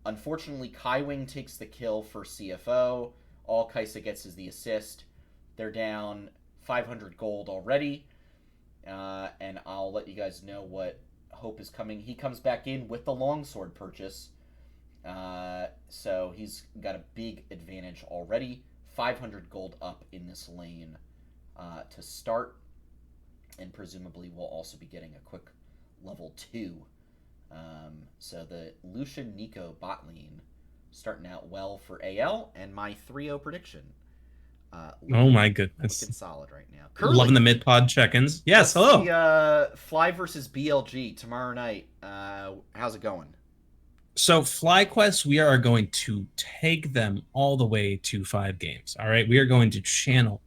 Unfortunately, Kaiwing takes the kill for CFO. All Kaisa gets is the assist. They're down 500 gold already. And I'll let you guys know what Hope is coming. He comes back in with the longsword purchase. So he's got a big advantage already. 500 gold up in this lane to start. And presumably we'll also be getting a quick level 2. So the Lucian Nico bot lane starting out well for AL, and my 3-0 prediction. Oh my goodness. Looking solid right now. Curly, loving the mid-pod check-ins. Yes, hello. The Fly versus BLG tomorrow night. How's it going? So FlyQuest, we are going to take them all the way to 5 games. All right, we are going to channel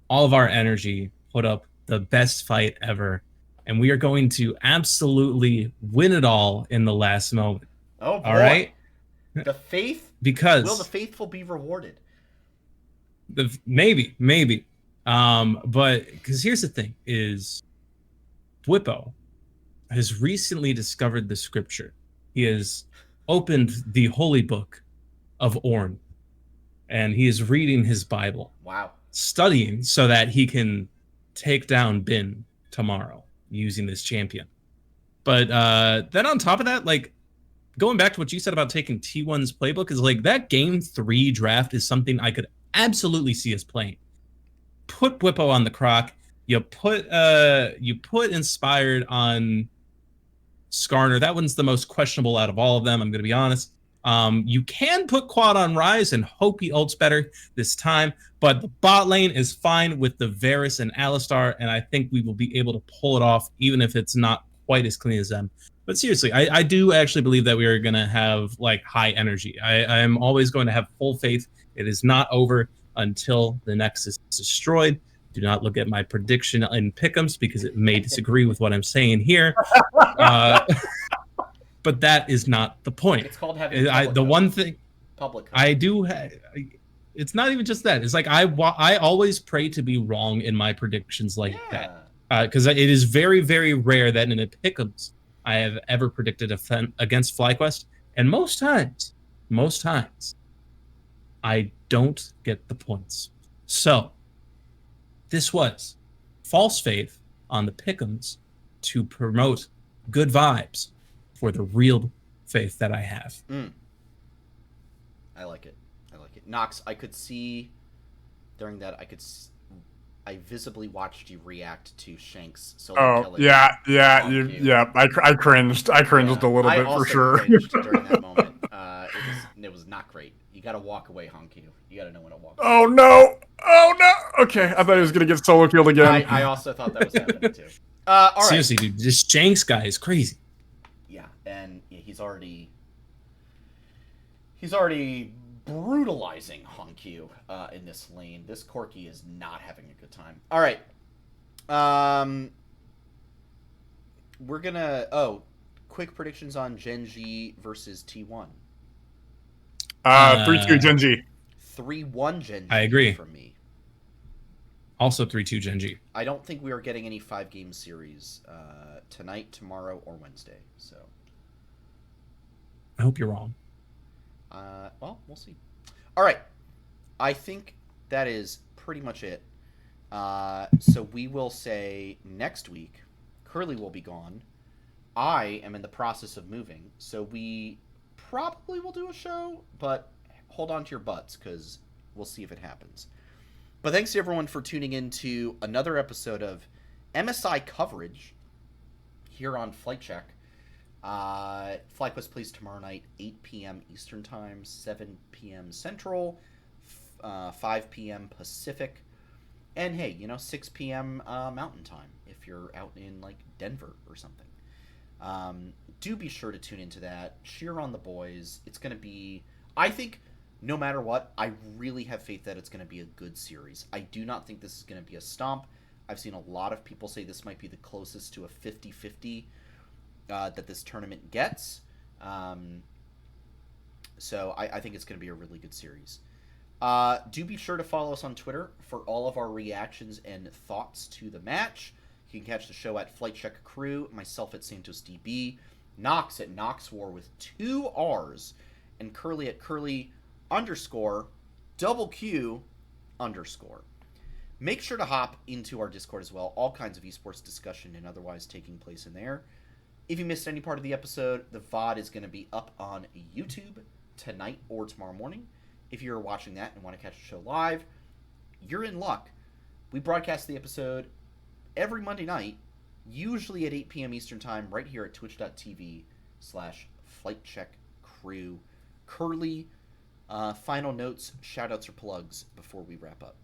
all of our energy, put up the best fight ever, and we are going to absolutely win it all in the last moment. Oh boy. All right. The faith. Because will the faithful be rewarded? Maybe. But because here's the thing: is Whippo has recently discovered the scripture. He has opened the holy book of Orn, and he is reading his Bible. Wow. Studying so that he can take down Bin tomorrow using this champion. But then on top of that, like, going back to what you said about taking T1's playbook, is like that game 3 draft is something I could absolutely see us playing. Put Whippo on the croc. You put Inspired on Skarner. That one's the most questionable out of all of them, I'm going to be honest. You can put Quad on Rise and hope he ults better this time, but the bot lane is fine with the Varus and Alistar, and I think we will be able to pull it off, even if it's not quite as clean as them. But seriously, I do actually believe that we are going to have like high energy. I am always going to have full faith. It is not over until the Nexus is destroyed. Do not look at my prediction in Pick'ems because it may disagree with what I'm saying here. But that is not the point. It's called having the one thing public. I do. It's not even just that. It's like I always pray to be wrong in my predictions like that, because it is very, very rare that in a Pick'ems I have ever predicted against FlyQuest, and most times I don't get the points. So this was false faith on the Pick'ems to promote good vibes for the real faith that I have. I like it. Nox, I could see during that, I visibly watched you react to Shanks. I cringed. I cringed a little bit for sure. During that moment, it was not great. You got to walk away, Honku. You got to know when to walk away. Oh no! Okay, I thought he was gonna get solo killed again. I also thought that was happening too. All right. Seriously, dude, this Shanks guy is crazy. Yeah, and he's already brutalizing Honku in this lane. This Corki is not having a good time. All right. We're gonna quick predictions on Genji versus T1. 3-2 Genji. 3-1 Genji. I agree. For me. Also 3-2 Genji. I don't think we are getting any 5-game series tonight, tomorrow, or Wednesday. So I hope you're wrong. Well, we'll see. All right. I think that is pretty much it. So we will say next week, Curly will be gone. I am in the process of moving, so we probably will do a show, but hold on to your butts because we'll see if it happens. But thanks to everyone for tuning in to another episode of MSI coverage here on Flight Check. FlyQuest plays tomorrow night, 8 p.m. Eastern Time, 7 p.m. Central, 5 p.m. Pacific, and hey, 6 p.m. Mountain Time if you're out in like Denver or something. Do be sure to tune into that. Cheer on the boys. It's going to be, I think, no matter what, I really have faith that it's going to be a good series. I do not think this is going to be a stomp. I've seen a lot of people say this might be the closest to a 50-50 that this tournament gets. So I think it's going to be a really good series. Do be sure to follow us on Twitter for all of our reactions and thoughts to the match. You can catch the show at Flight Check Crew, myself at SantosDB, Nox at NoxWar with 2 R's, and Curly at Curly_WQ_. Make sure to hop into our Discord as well. All kinds of esports discussion and otherwise taking place in there. If you missed any part of the episode, the VOD is going to be up on YouTube tonight or tomorrow morning. If you're watching that and want to catch the show live, you're in luck. We broadcast the episode every Monday night, usually at 8 p.m. Eastern Time, right here at twitch.tv/FlightCheckCrew. Curly, final notes, shoutouts, or plugs before we wrap up.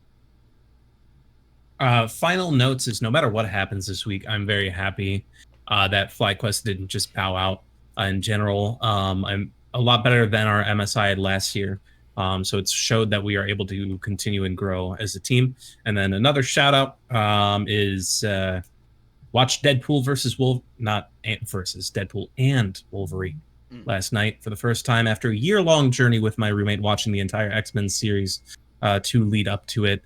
Final notes is no matter what happens this week, I'm very happy that FlyQuest didn't just bow out in general. I'm a lot better than our MSI last year. So it's showed that we are able to continue and grow as a team. And then another shout out is watch Deadpool versus Deadpool and Wolverine last night for the first time after a year-long journey with my roommate watching the entire X-Men series to lead up to it,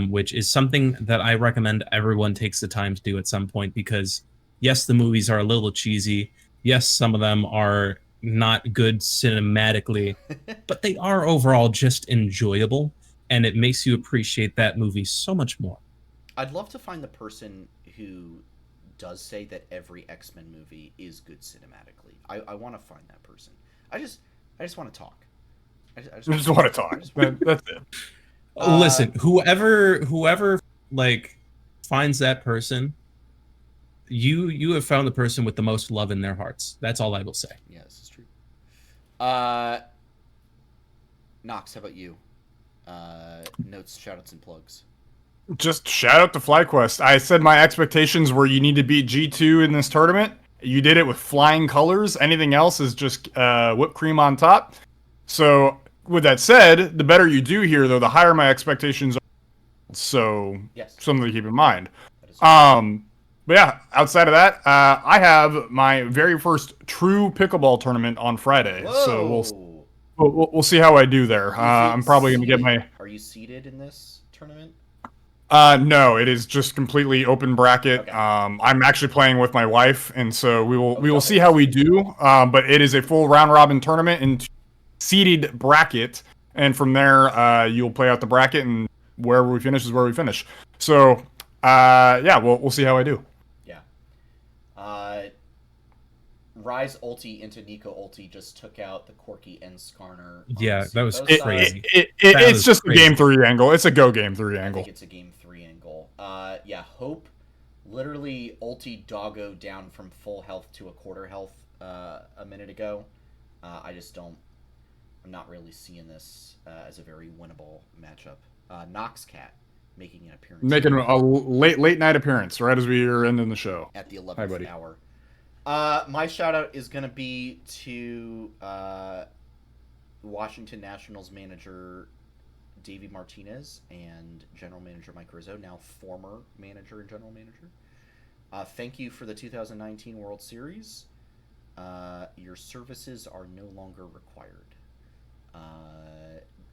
which is something that I recommend everyone takes the time to do at some point because yes, the movies are a little cheesy. Yes, some of them are not good cinematically, but they are overall just enjoyable, and it makes you appreciate that movie so much more. I'd love to find the person who does say that every X-Men movie is good cinematically. I want to find that person. I just want to talk. I just want to talk. That's it. Listen, whoever like finds that person, you have found the person with the most love in their hearts. That's all I will say. Yeah, this is true. Knox, how about you? Notes, shoutouts, and plugs. Just shout out to FlyQuest. I said my expectations were you need to beat G2 in this tournament. You did it with flying colors. Anything else is just whipped cream on top. So, with that said, the better you do here, though, the higher my expectations are. So, yes. Something to keep in mind. But yeah, outside of that, I have my very first true pickleball tournament on Friday. Whoa. So we'll see how I do there. I'm probably going to get my... Are you seeded in this tournament? No, it is just completely open bracket. Okay. I'm actually playing with my wife, and so we will see how we do. But it is a full round robin tournament in seeded bracket, and from there you'll play out the bracket, and wherever we finish is where we finish. So yeah, we'll see how I do. Yeah. Rise ulti into Nico ulti just took out the Corki and Skarner. Yeah, that was crazy. It's just a game 3 angle. It's a go game 3 angle. I think it's a game 3 angle. Yeah, Hope literally ulti Doggo down from full health to a quarter health a minute ago. I'm not really seeing this as a very winnable matchup. Noxcat making an appearance. Making a late night appearance right as we are ending the show. At the 11th hour. My shout out is going to be to Washington Nationals manager Davey Martinez and general manager Mike Rizzo, now former manager and general manager. Thank you for the 2019 World Series. Your services are no longer required.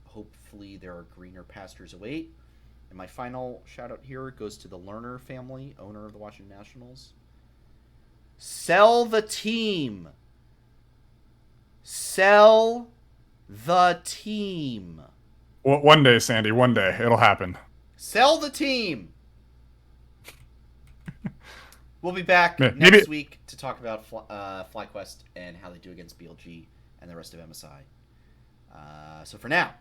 Hopefully there are greener pastures await. And my final shout out here goes to the Lerner family, owner of the Washington Nationals. Sell the team. Sell the team. Well, one day, Sandy, one day. It'll happen. Sell the team. We'll be back next week to talk about FlyQuest and how they do against BLG and the rest of MSI. So for now,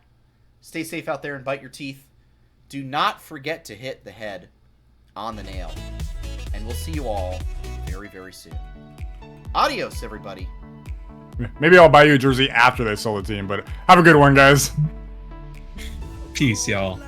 stay safe out there and bite your teeth. Do not forget to hit the head on the nail. And we'll see you all very, very soon. Adios, everybody. Maybe I'll buy you a jersey after they sell the team, but have a good one, guys. Peace, y'all.